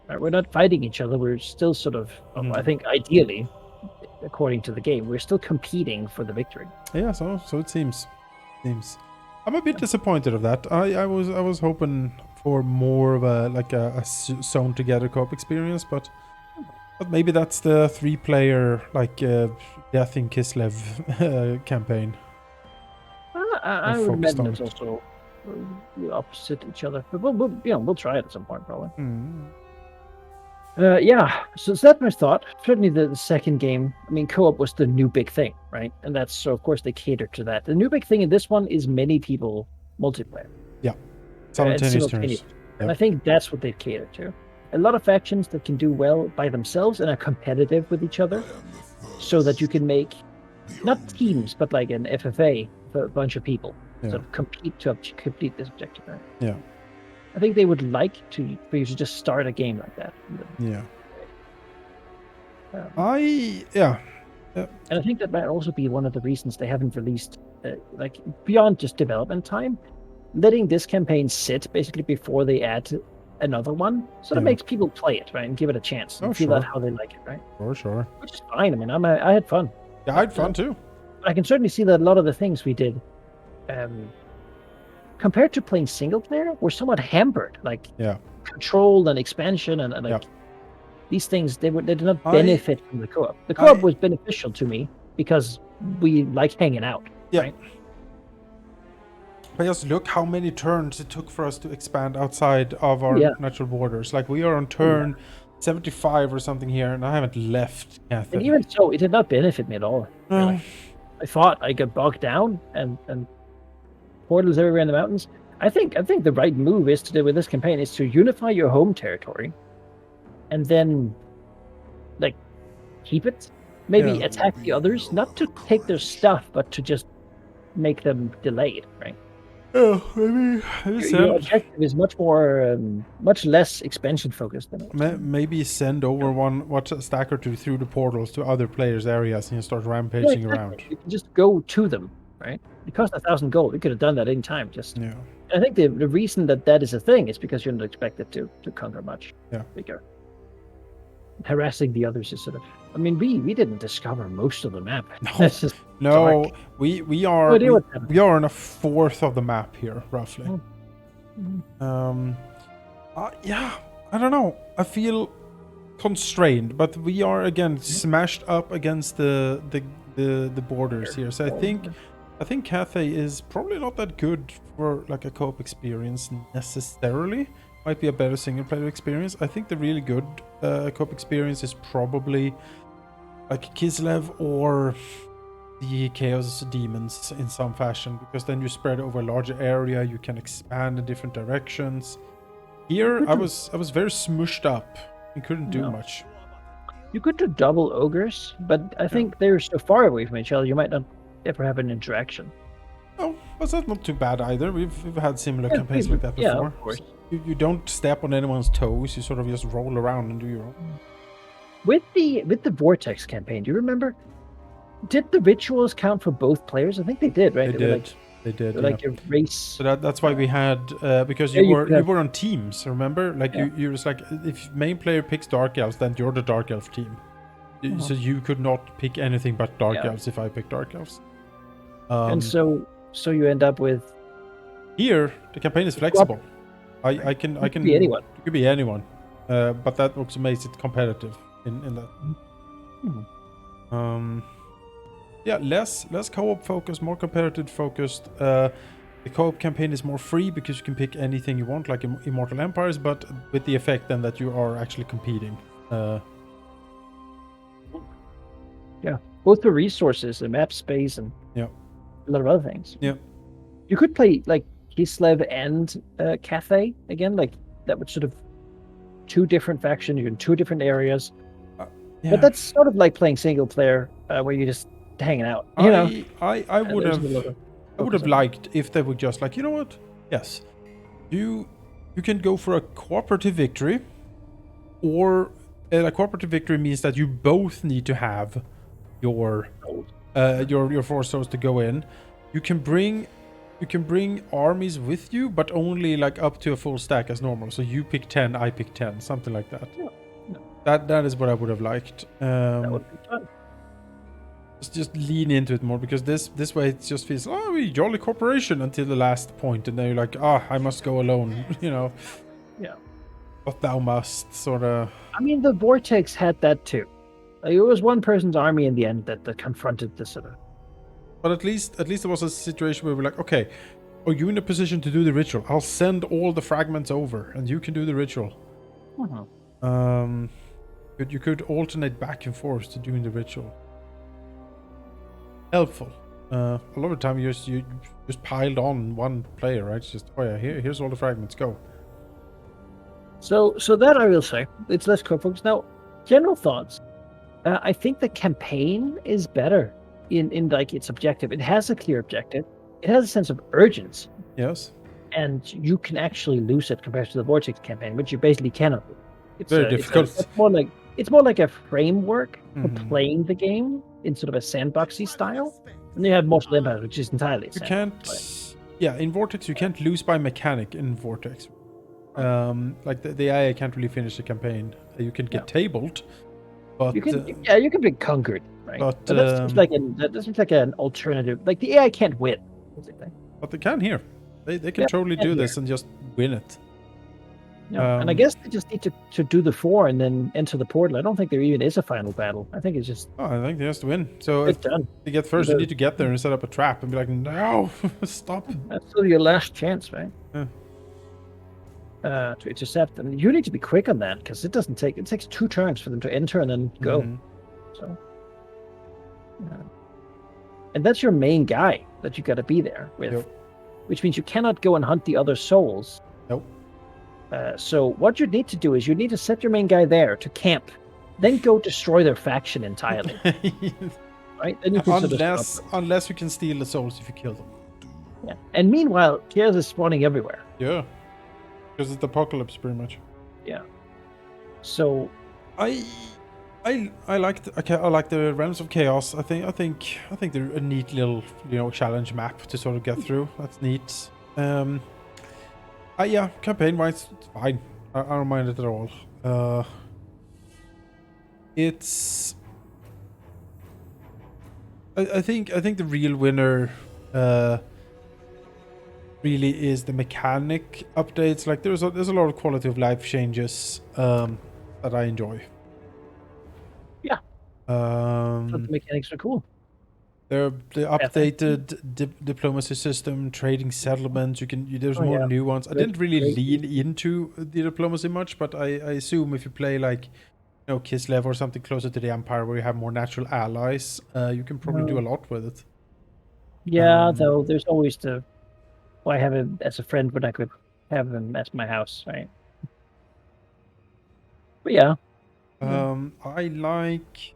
Right? We're not fighting each other. We're still sort of, I think, ideally, according to the game, we're still competing for the victory. Yeah. So it seems. I'm a bit disappointed of that. I was hoping for more of a sewn together co-op experience, but maybe that's the 3-player Death in Kislev campaign. I would focused imagine on it's it. also opposite each other, but we'll try it at some point probably. Yeah, so that's my thought. Certainly the second game, I mean, co-op was the new big thing, right? And that's, so of course they cater to that. The new big thing in this one is many people multiplayer. Yeah. And Simultaneous simultaneous. turns. And I think that's what they've catered to. A lot of factions that can do well by themselves and are competitive with each other, so that you can make, not teams, but like an FFA for a bunch of people. Sort of compete to complete this objective, right? Yeah. I think they would like for you to just start a game like that. Yeah. And I think that might also be one of the reasons they haven't released, like, beyond just development time, letting this campaign sit basically before they add another one sort of makes people play it, right, and give it a chance and feel out how they like it, right? Sure. Which is fine. I mean, I had fun. Yeah, I had fun too. I can certainly see that a lot of the things we did, compared to playing single player, were somewhat hampered. Like control and expansion and like these things, they did not benefit from the co-op. The co-op was beneficial to me because we like hanging out. Yeah. Right? But just look how many turns it took for us to expand outside of our natural borders. Like we are on turn 75 or something here, and I haven't left Cathay. And even so, it did not benefit me at all. Really. I thought I got bogged down and portals everywhere in the mountains. I think the right move is to do with this campaign is to unify your home territory, and then like keep it. Maybe attack the others, not to take their stuff, but to just make them delayed, right? Yeah, maybe your objective is much more, much less expansion focused than it. Maybe send over a stack or two through the portals to other players' areas and start rampaging around. You can just go to them, right? It cost 1,000 gold. We could have done that any time. I think the reason that is a thing is because you're not expected to conquer much bigger. Harassing the others is sort of. I mean, we didn't discover most of the map. No, we are on a fourth of the map here, roughly. Yeah, I don't know. I feel constrained, but we are again smashed up against the borders here. So I think Cathay is probably not that good for like a co-op experience necessarily. Might be a better single player experience. I think the really good co-op experience is probably like Kislev or the Chaos Demons in some fashion, because then you spread over a larger area, you can expand in different directions. Here I was very smushed up and couldn't do much. You could do double ogres, but I think they're so far away from each other you might not ever have an interaction. No, but that's not too bad either. We've had similar campaigns like that before. Yeah, of course. You don't step on anyone's toes, you sort of just roll around and do your own. With the Vortex campaign, do you remember? Did the rituals count for both players? I think they did, right? They did. Like a race. So that's why we had because you were on teams. Remember, like you was like, if main player picks Dark Elves, then you're the Dark Elf team. So you could not pick anything but Dark Elves if I pick Dark Elves. And so you end up with. Here, the campaign is flexible. I can be anyone. It could be anyone, but that also makes it competitive in that. Yeah, less co-op focused, more competitive focused. The co-op campaign is more free because you can pick anything you want, like Immortal Empires, but with the effect then that you are actually competing. Yeah, both the resources, the map space, and Yeah. a lot of other things. Yeah. You could play like Kislev and Cathay again, like that would sort of two different factions, you're in two different areas. Yeah. But that's sort of like playing single player, where you're just hanging out. You know, I would have liked if they would just like, you know what? Yes, you can go for a cooperative victory, or a cooperative victory means that you both need to have your 4 souls to go in. You can bring armies with you, but only like up to a full stack as normal. So you pick 10, I pick 10, something like that. Yeah. That is what I would have liked. That would be fun. Just lean into it more, because this way it just feels, oh, we jolly corporation until the last point, and then you're like, I must go alone, you know. Yeah. But thou must, sort of. I mean, the Vortex had that too. Like, it was one person's army in the end that confronted the sort of. But at least there was a situation where we're like, okay, are you in a position to do the ritual? I'll send all the fragments over, and you can do the ritual. You could alternate back and forth to doing the ritual. Helpful. A lot of the time you just piled on one player, right? It's just, oh yeah, here's all the fragments, go. So that I will say, it's less co-focused. Now, general thoughts. I think the campaign is better in like its objective. It has a clear objective. It has a sense of urgency. Yes. And you can actually lose it compared to the Vortex campaign, which you basically cannot do. It's very difficult. It's more like a framework for playing the game in sort of a sandboxy style. And you have Mortal Empire, which is entirely you can't. Yeah, in Vortex you can't lose by mechanic in Vortex. Like the AI can't really finish the campaign. You can get tabled, but you can be conquered, right? But that seems like an alternative. Like the AI can't win. But they can here. They can totally do this and just win it. Yeah, and I guess they just need to do the 4 and then enter the portal. I don't think there even is a final battle. I think it's just. Oh, I think they has to win. So if done. They get first, you need to get there and set up a trap and be like, no, stop. That's still your last chance, right? Yeah. To intercept them. You need to be quick on that, because it takes 2 turns for them to enter and then go. So. And that's your main guy that you got to be there with, which means you cannot go and hunt the other souls. Nope. So what you need to do is you need to set your main guy there to camp, then go destroy their faction entirely. Right? Then you can unless you can steal the souls if you kill them. Yeah. And meanwhile, chaos is spawning everywhere. Yeah. Because it's the apocalypse, pretty much. Yeah. So I like the Realms of Chaos. I think they're a neat little challenge map to sort of get through. That's neat. Yeah, campaign wise, it's fine. I don't mind it at all. It's. I think the real winner really is the mechanic updates. Like there's a lot of quality of life changes that I enjoy. Yeah. The mechanics are cool. The updated diplomacy system, trading settlements. There's more new ones. I didn't really lean into the diplomacy much, but I assume if you play like Kislev or something closer to the Empire, where you have more natural allies, you can probably do a lot with it. Yeah, though there's always I have him as a friend when I could have him at my house, right? But yeah. I like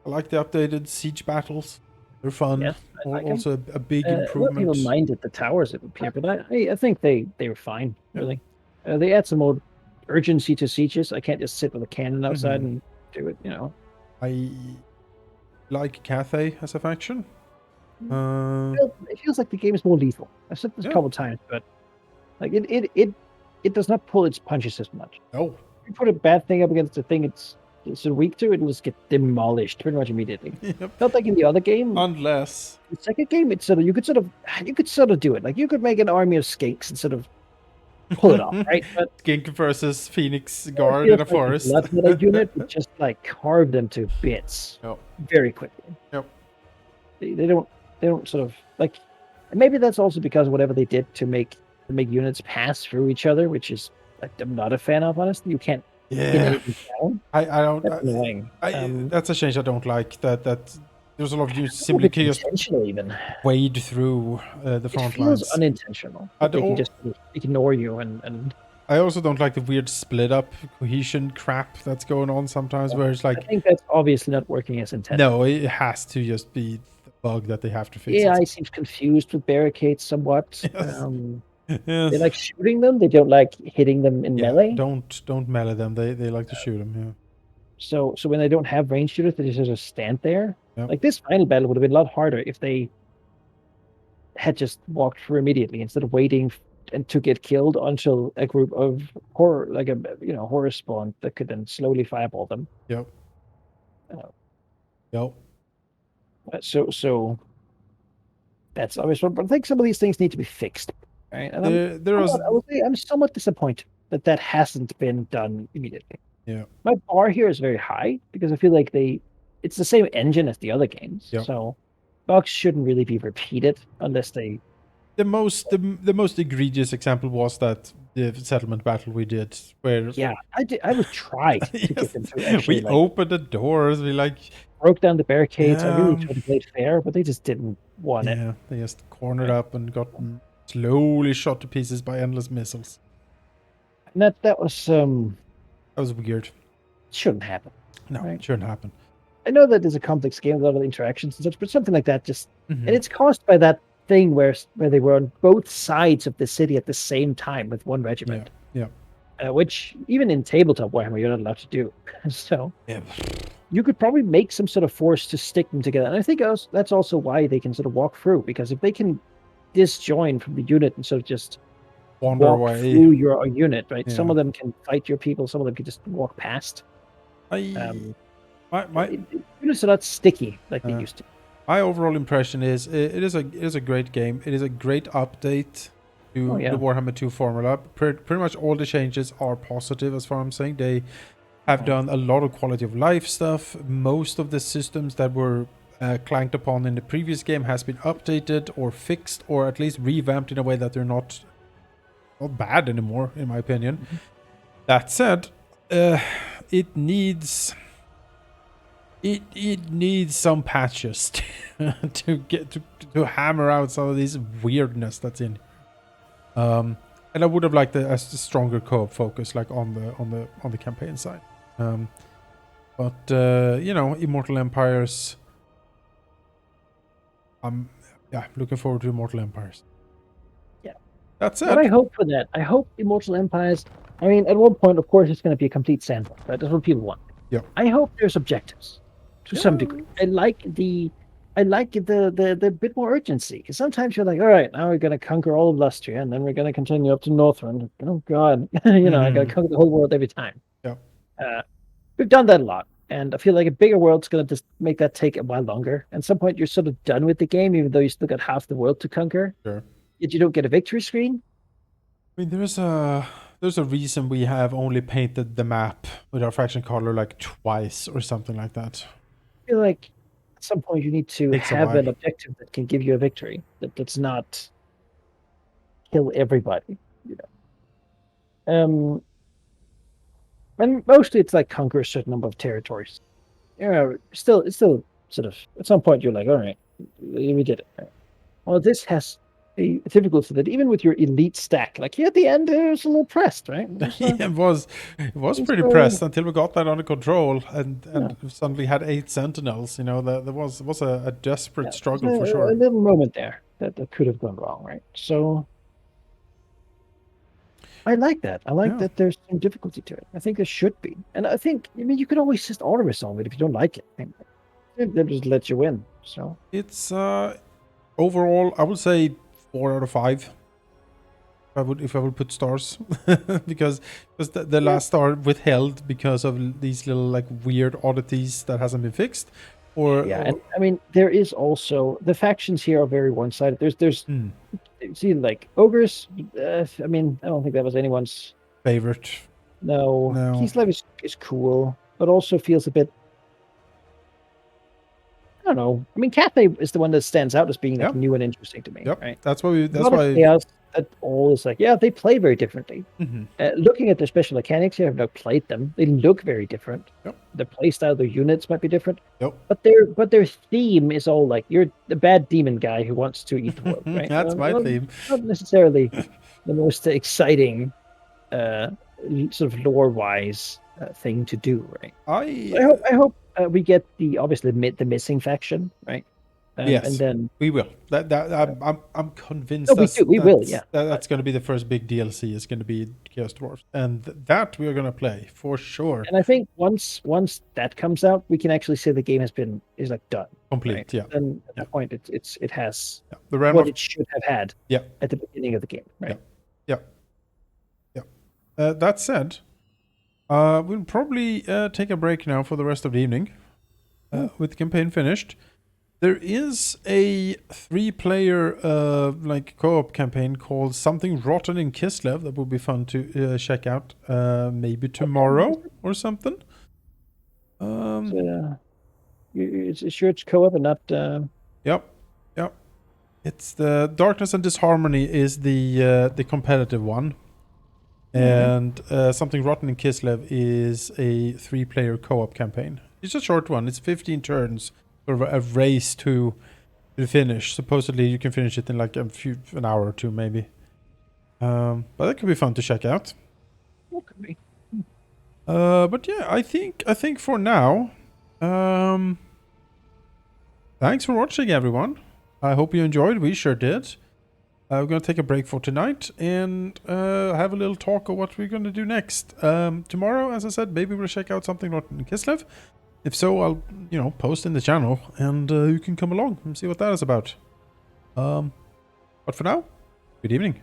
the updated siege battles. They're fun. Yes, also a big improvement. A lot of people minded the towers that appear, but I think they were fine, really. They add some more urgency to sieges. I can't just sit with a cannon outside and do it, I like Cathay as a faction. It feels like the game is more lethal. I've said this a couple times, but like it does not pull its punches as much. No. If you put a bad thing up against the thing it's weak to, it'll just get demolished pretty much immediately. Yep. Not like in the other game. Unless the second game, it's you could sort of do it. Like you could make an army of skinks and sort of pull it off, right? But skink versus Phoenix Guard in a forest. Not a unit, but just like carve them to bits very quickly. Yep. They don't sort of like. Maybe that's also because of whatever they did to make units pass through each other, which is I'm not a fan of. Honestly, you can't pin anything down. I don't. That's annoying. That's a change I don't like. That there's a lot of you I simply don't know if it's just intentional even. wade through the It front feels lines. unintentional. That they can just ignore you and. I also don't like the weird split up cohesion crap that's going on sometimes, where it's like I think that's obviously not working as intended. no, it has to just be the bug that they have to fix. AI seems confused with barricades somewhat. Yes. They like shooting them. They don't like hitting them in melee. Don't melee them. They like to shoot them. Yeah. So when they don't have range shooters, they just stand there. Yep. Like this final battle would have been a lot harder if they had just walked through immediately instead of waiting and to get killed until a group of horror, like a horror spawn that could then slowly fireball them. Yep. Yep. So that's obvious. But I think some of these things need to be fixed. Right? And I will say I'm somewhat disappointed that hasn't been done immediately. Yeah. My bar here is very high because I feel like it's the same engine as the other games. Yep. So bugs shouldn't really be repeated unless they. The most egregious example was that the settlement battle we did, where I was tried to get them to actually. We opened the doors. We broke down the barricades. I really tried to play it fair, but they just didn't want it. Yeah, they just cornered up and got slowly shot to pieces by endless missiles. And that was weird. Shouldn't happen. No, it shouldn't happen. I know that there's a complex game with a lot of interactions and such, but something like that just Mm-hmm. and it's caused by that thing where they were on both sides of the city at the same time with one regiment. Yeah. Which even in tabletop Warhammer you're not allowed to do. So you could probably make some sort of force to stick them together. And I think that's also why they can sort of walk through, because if they can disjoin from the unit and sort of just wander walk away through your unit, right? Yeah. Some of them can fight your people, some of them can just walk past. My units are not sticky like they used to. My overall impression is it is a great game. It is a great update to the Warhammer 2 formula. Pretty much all the changes are positive as far as I'm saying. They have done a lot of quality of life stuff. Most of the systems that were clanked upon in the previous game has been updated or fixed or at least revamped in a way that they're not bad anymore, in my opinion. Mm-hmm. That said, it needs some patches to get to hammer out some of this weirdness that's in. And I would have liked a stronger co-op focus, like on the campaign side. But Immortal Empires. Looking forward to Immortal Empires. Yeah, that's it. But I hope for that. I hope Immortal Empires. I mean, at one point, of course, it's going to be a complete sandbox. Right? That's what people want. Yeah. I hope there's objectives to some degree. I like the bit more urgency, because sometimes you're like, all right, now we're going to conquer all of Lustria, and then we're going to continue up to Northrend. Oh God, I got to conquer the whole world every time. Yeah. We've done that a lot, and I feel like a bigger world's going to just make that take a while longer. At some point, you're sort of done with the game, even though you still got half the world to conquer. Sure. Yet you don't get a victory screen. I mean, there's a reason we have only painted the map with our faction color like twice or something like that. I feel like at some point you need to have an objective that can give you a victory. That's not kill everybody. And mostly it's like conquer a certain number of territories. It's still sort of at some point you're like, all right, we did it. Right? Well, this has a difficulty that even with your elite stack, like at the end, it was a little pressed, right? It was pretty pressed until we got that under control and suddenly had 8 sentinels. There was a desperate struggle for sure. A little moment there that could have gone wrong, right? So I like that. I like that there's some difficulty to it. I think there should be. And I think, you could always just auto-resolve it if you don't like it. They'll just let you win. So it's overall, I would say 4 out of 5. If I would put stars, because the last star withheld because of these little like weird oddities that hasn't been fixed. And I mean, there is also the factions here are very one-sided. There's see, like ogres. I mean, I don't think that was anyone's favorite. No. Kislev is cool, but also feels a bit. don't know. I mean, Cathay is the one that stands out as being like Yep. new and interesting to me. Yep. Right. That's why we. A That's lot of why. chaos that all is like, yeah, they play very differently. Mhm. Looking at their special mechanics, I've now played them. They look very different. Yep. The playstyle, their units might be different. Yep. But their theme is all like you're the bad demon guy who wants to eat the world, right? That's my theme. Not necessarily the most exciting, sort of lore-wise thing to do, right? I hope we get obviously the missing faction, right? Yes, and then we will. I'm convinced. we will. Yeah, that's going to be the first big DLC. Is going to be Chaos Dwarfs, and that we are going to play for sure. And I think once that comes out, we can actually say the game is like done, complete. Right? Yeah. And at that point, it has the realm what it should have had. Yeah. At the beginning of the game, right? Yeah. That said, we'll probably take a break now for the rest of the evening, with the campaign finished. There is a 3-player like co-op campaign called Something Rotten in Kislev that will be fun to check out maybe tomorrow or something. It's sure it's co-op and not. Yep. It's the Darkness and Disharmony is the competitive one, and Something Rotten in Kislev is a 3-player co-op campaign. It's a short one. It's 15 turns. Sort of a race to the finish. Supposedly you can finish it in like an hour or two maybe. But that could be fun to check out. What could be? But yeah, I think for now, thanks for watching, everyone. I hope you enjoyed. We sure did. We're going to take a break for tonight and have a little talk of what we're going to do next. Tomorrow, as I said, maybe we'll check out Something Rotten in Kislev. If so, I'll, post in the channel and you can come along and see what that is about. But for now, good evening.